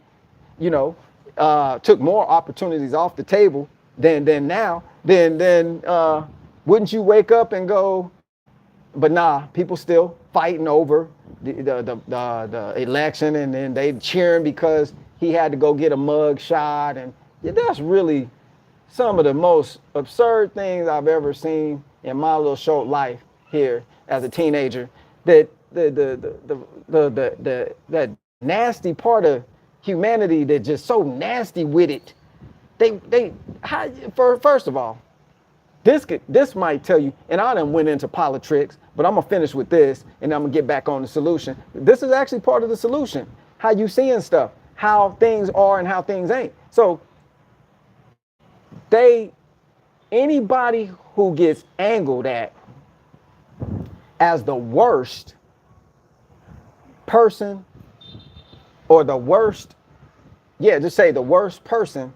took more opportunities off the table than now, then wouldn't you wake up and go, but nah, people still fighting over the election, and then they cheering because he had to go get a mug shot, and that's really some of the most absurd things I've ever seen in my little short life here as a teenager. That that nasty part of humanity that just so nasty with it. First of all, this might tell you, and I done went into politics, but I'm gonna finish with this, and I'm gonna get back on the solution. This is actually part of the solution. How you seeing stuff, how things are and how things ain't. So anybody who gets angled at as the worst person or the worst, just say the worst person,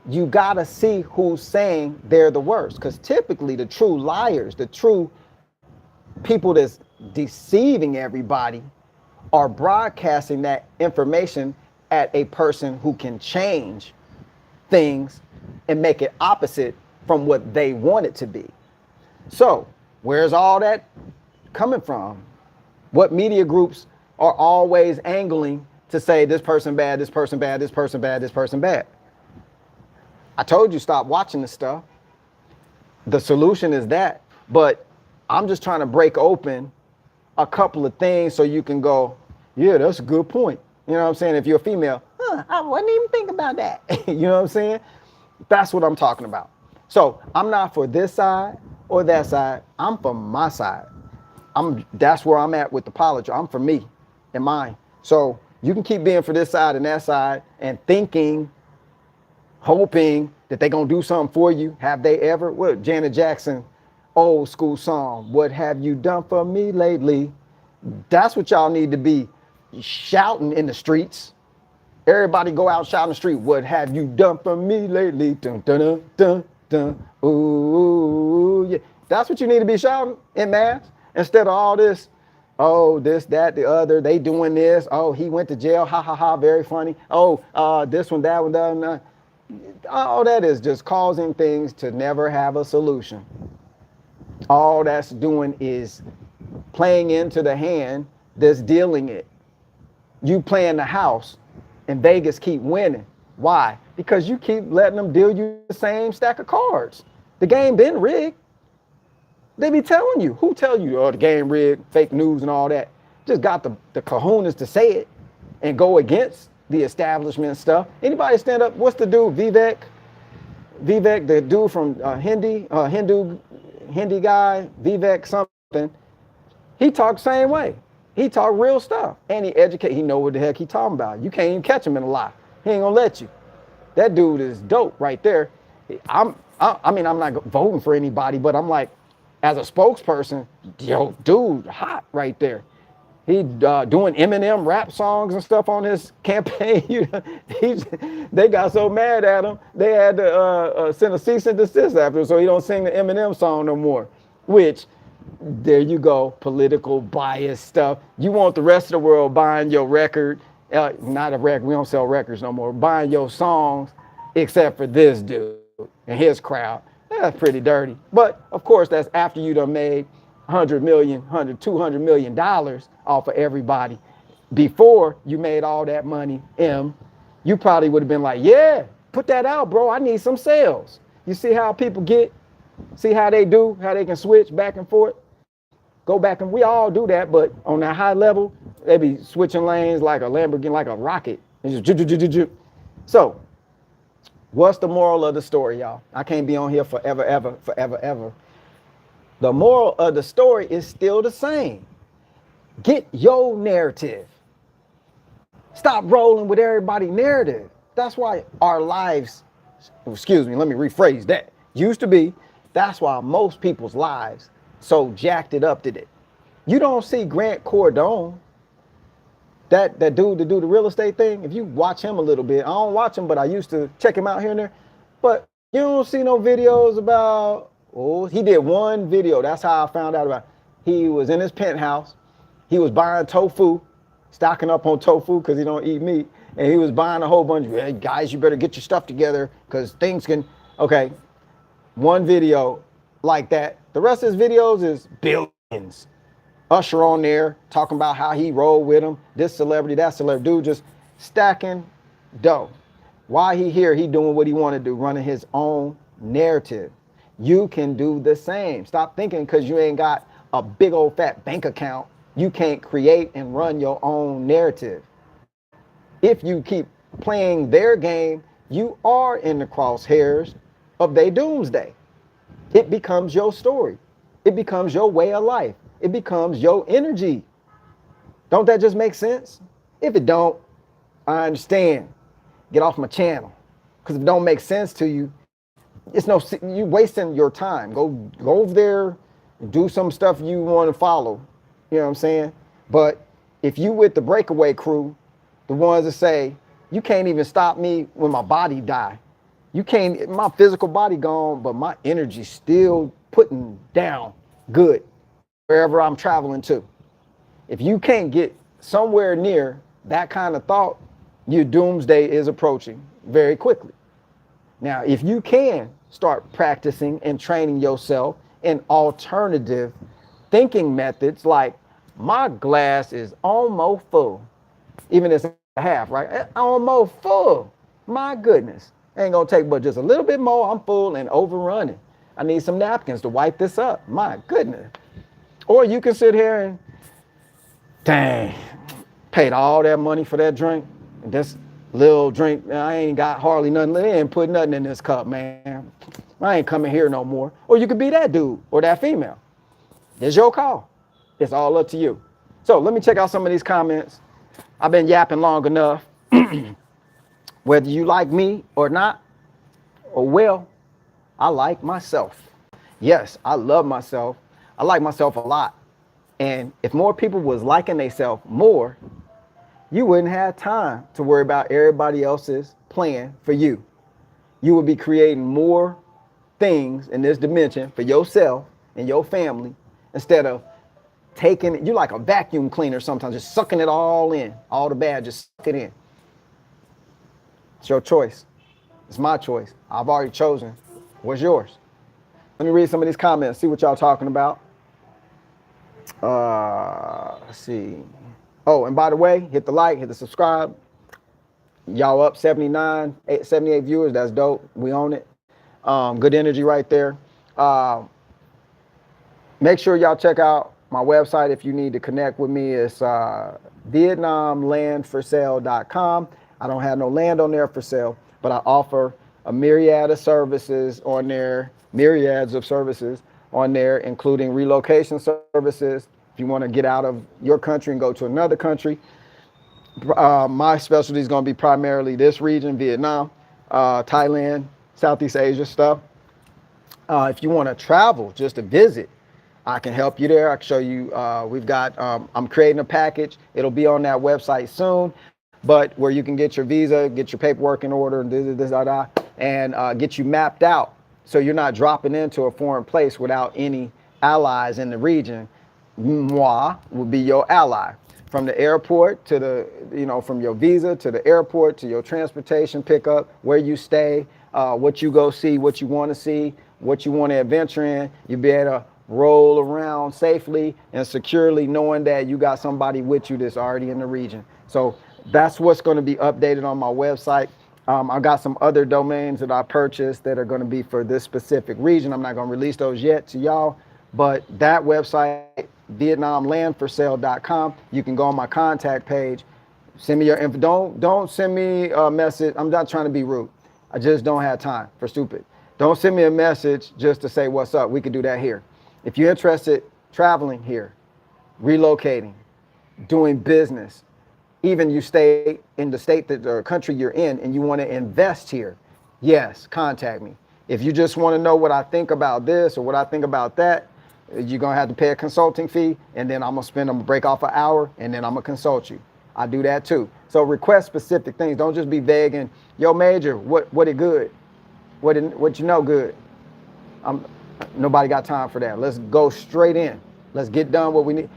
you gotta see who's saying they're the worst. Because typically the true liars, the true people that's deceiving everybody are broadcasting that information at a person who can change things and make it opposite from what they want it to be. So where's all that coming from? What media groups are always angling to say this person bad, this person bad, this person bad, this person bad? I told you stop watching this stuff. The solution is that, but I'm just trying to break open a couple of things so you can go, yeah, that's a good point. You know what I'm saying? If you're a female, I wouldn't even think about that. You know what I'm saying? That's what I'm talking about. So I'm not for this side or that side. I'm for my side. That's where I'm at with the politics. I'm for me and mine. So you can keep being for this side and that side and thinking, hoping that they're going to do something for you. Have they ever? What Janet Jackson, old school song, what have you done for me lately? That's what y'all need to be shouting in the streets. Everybody go out shouting in the street, what have you done for me lately? Dun, dun, dun, dun, dun. Ooh, yeah. That's what you need to be shouting in mass, instead of all this, oh, this, that, the other, they doing this. Oh, he went to jail, ha, ha, ha, very funny. Oh, this one, that one, that one. All that is just causing things to never have a solution. All that's doing is playing into the hand that's dealing it. You playing the house, and Vegas keep winning. Why? Because you keep letting them deal you the same stack of cards. The game been rigged. They be telling you. Who tell you, oh, the game rigged, fake news and all that? Just got the kahunas to say it and go against the establishment stuff. Anybody stand up? What's the dude? Vivek, the dude from Hindi guy, Vivek something. He talks the same way. He talk real stuff, and he educate. He know what the heck he talking about. You can't even catch him in a lie. He ain't gonna let you. That dude is dope right there. I mean, I'm not voting for anybody, but I'm like, as a spokesperson, yo, dude, hot right there. He doing Eminem rap songs and stuff on his campaign. They got so mad at him, they had to send a cease and desist after, so he don't sing the Eminem song no more. Which, there you go, political bias stuff. You want the rest of the world buying your record, not a record, we don't sell records no more, buying your songs, except for this dude and his crowd. That's pretty dirty. But of course, that's after you done made $200 million off of everybody. Before you made all that money, you probably would have been like, yeah, put that out, bro. I need some sales. You see how people get, see how they do, how they can switch back and forth? Go back, and we all do that, but on that high level, they be switching lanes like a Lamborghini, like a rocket. And just so, what's the moral of the story, y'all? I can't be on here forever, ever. The moral of the story is still the same. Get your narrative. Stop rolling with everybody's narrative. That's why our lives, excuse me, let me rephrase that. Used to be, that's why most people's lives so jacked it up today. You don't see Grant Cardone, that dude to do the real estate thing. If you watch him a little bit, I don't watch him, but I used to check him out here and there. But you don't see no videos about, oh, he did one video. That's how I found out about it. He was in his penthouse. He was buying tofu, stocking up on tofu because he don't eat meat. And he was buying a whole bunch of, hey, guys, you better get your stuff together because things can, okay. One video like that. The rest of his videos is billions. Usher on there talking about how he rolled with him. This celebrity, that celebrity. Dude just stacking dough. Why he here, he doing what he want to do, running his own narrative. You can do the same. Stop thinking because you ain't got a big old fat bank account, you can't create and run your own narrative. If you keep playing their game, you are in the crosshairs of their doomsday. It becomes your story. It becomes your way of life. It becomes your energy. Don't that just make sense? If it don't, I understand. Get off my channel. Because if it don't make sense to you, it's no, you wasting your time. Go over there and do some stuff you want to follow. You know what I'm saying? But if you with the breakaway crew, the ones that say, you can't even stop me when my body die. You can't, my physical body gone, but my energy still putting down good wherever I'm traveling to. If you can't get somewhere near that kind of thought, your doomsday is approaching very quickly. Now, if you can start practicing and training yourself in alternative thinking methods, like my glass is almost full, even if it's half, right? Almost full. My goodness. Ain't gonna take but just a little bit more. I'm full and overrunning. I need some napkins to wipe this up. My goodness. Or you can sit here and, dang, paid all that money for that drink. And this little drink, I ain't got hardly nothing. They ain't put nothing in this cup, man. I ain't coming here no more. Or you could be that dude or that female. It's your call. It's all up to you. So let me check out some of these comments. I've been yapping long enough. Whether you like me or not, or well, I like myself. Yes, I love myself. I like myself a lot. And if more people was liking themselves more, you wouldn't have time to worry about everybody else's plan for you. You would be creating more things in this dimension for yourself and your family instead of taking it. You're like a vacuum cleaner sometimes, just sucking it all in, all the bad, just suck it in. It's your choice. It's my choice. I've already chosen. What's yours? Let me read some of these comments, see what y'all talking about. Let's see. Oh, and by the way, hit the like, hit the subscribe. Y'all up 78 viewers. That's dope. We own it. Good energy right there. Make sure y'all check out my website if you need to connect with me. It's VietnamLandForSale.com. I don't have no land on there for sale, but I offer a myriad of services on there, myriads of services on there, including relocation services. If you want to get out of your country and go to another country, my specialty is going to be primarily this region, Vietnam, Thailand, Southeast Asia stuff. If you want to travel just to visit, I can help you there. I can show you. We've got. I'm creating a package. It'll be on that website soon, but where you can get your visa, get your paperwork in order, and get you mapped out, so you're not dropping into a foreign place without any allies in the region. Moi will be your ally. From the airport to from your visa to the airport to your transportation pickup, where you stay, what you go see, what you want to see, what you want to adventure in, you'll be able to roll around safely and securely knowing that you got somebody with you that's already in the region. So that's what's going to be updated on my website. I got some other domains that I purchased that are going to be for this specific region. I'm not going to release those yet to y'all, but that website, VietnamLandForSale.com. You can go on my contact page, send me your info. Don't send me a message. I'm not trying to be rude. I just don't have time for stupid. Don't send me a message just to say what's up. We could do that here. If you're interested traveling here, relocating, doing business, even you stay in the state that or country you're in and you want to invest here, yes, contact me. If you just want to know what I think about this or what I think about that, you're going to have to pay a consulting fee, and then I'm going to break off an hour, and then I'm going to consult you. I do that too. So request specific things. Don't just be vague and, yo, Major, what it good? What you know good? Nobody got time for that. Let's go straight in. Let's get done what we need.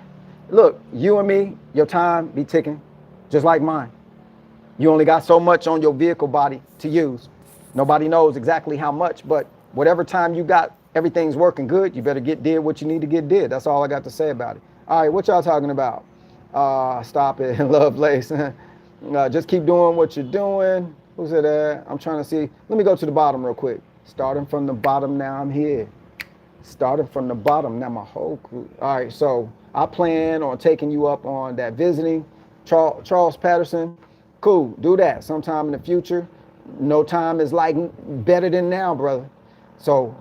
Look, you and me, your time be ticking, just like mine. You only got so much on your vehicle body to use. Nobody knows exactly how much, but whatever time you got, everything's working good. You better did what you need to get did. That's all I got to say about it. All right, what y'all talking about? Stop it, Lovelace. Just keep doing what you're doing. Who's it at? I'm trying to see. Let me go to the bottom real quick. Starting from the bottom, now I'm here. Starting from the bottom, now my whole crew. All right, so I plan on taking you up on that visiting. Charles Patterson, cool, do that sometime in the future. No time is like better than now, brother. So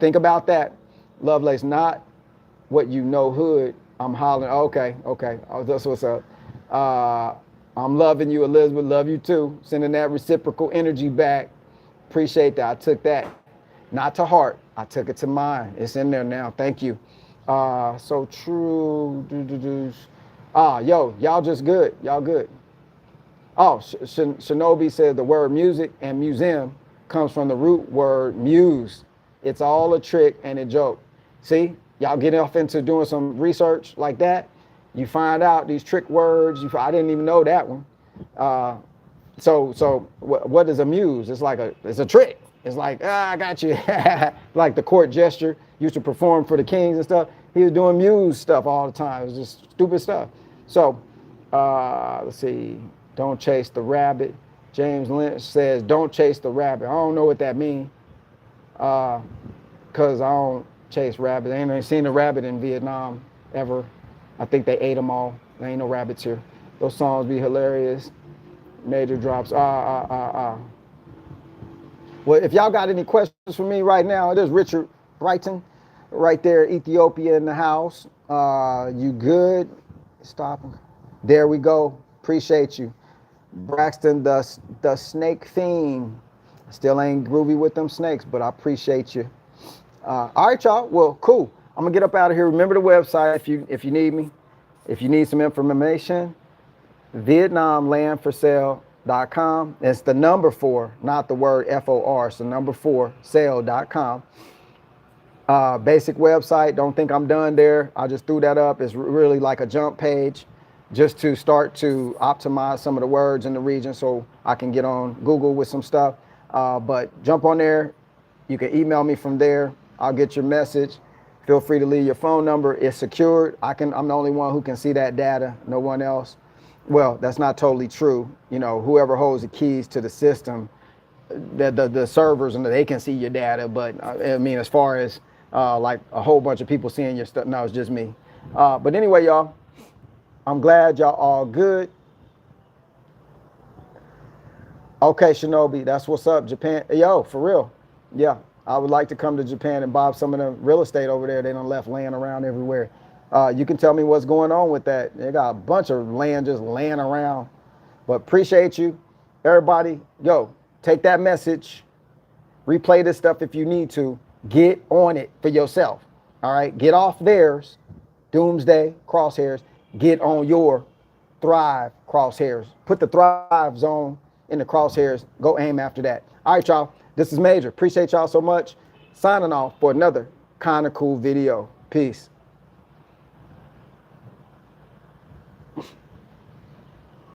think about that. Lovelace, not what you know hood. I'm hollering, okay. Oh, that's what's up. I'm loving you, Elizabeth, love you too. Sending that reciprocal energy back. Appreciate that. I took that, not to heart. I took it to mind. It's in there now. Thank you. So true. Yo, y'all just good. Y'all good. Oh, Shinobi said the word music and museum comes from the root word muse. It's all a trick and a joke. See, y'all get off into doing some research like that. You find out these trick words. I didn't even know that one. So what is a muse? It's a trick. It's like, I got you. Like the court gesture used to perform for the kings and stuff. He was doing muse stuff all the time. It was just stupid stuff. So let's see. Don't chase the rabbit. James Lynch says, don't chase the rabbit. I don't know what that means. Because I don't chase rabbits. I ain't seen a rabbit in Vietnam ever. I think they ate them all. There ain't no rabbits here. Those songs be hilarious. Major drops. Well, if y'all got any questions for me right now, it is Richard Brighton right there, Ethiopia in the house. You good? Stop. There we go. Appreciate you. Braxton, the snake fiend. Still ain't groovy with them snakes, but I appreciate you. All right, y'all. Well, cool. I'm gonna get up out of here. Remember the website if you need me. If you need some information, VietnamLandForSale.com. It's the number 4, not the word FOR. So number 4, sale.com. Basic website. Don't think I'm done there. I just threw that up. It's really like a jump page, just to start to optimize some of the words in the region so I can get on Google with some stuff. But jump on there. You can email me from there. I'll get your message. Feel free to leave your phone number. It's secured. I'm the only one who can see that data. No one else. Well, that's not totally true. You know, whoever holds the keys to the system, the servers, and they can see your data. But I mean, as far as like a whole bunch of people seeing your stuff, no, it's just me. But anyway, y'all, I'm glad y'all all good. Okay, Shinobi, that's what's up. Japan, yo, for real. Yeah, I would like to come to Japan and buy some of the real estate over there. They done left laying around everywhere. You can tell me what's going on with that. They got a bunch of land just laying around. But appreciate you, everybody. Yo, take that message. Replay this stuff if you need to. Get on it for yourself. All right, get off theirs. Doomsday crosshairs. Get on your Thrive crosshairs. Put the Thrive zone in the crosshairs. Go aim after that. All right, y'all. This is Major. Appreciate y'all so much. Signing off for another kind of cool video. Peace.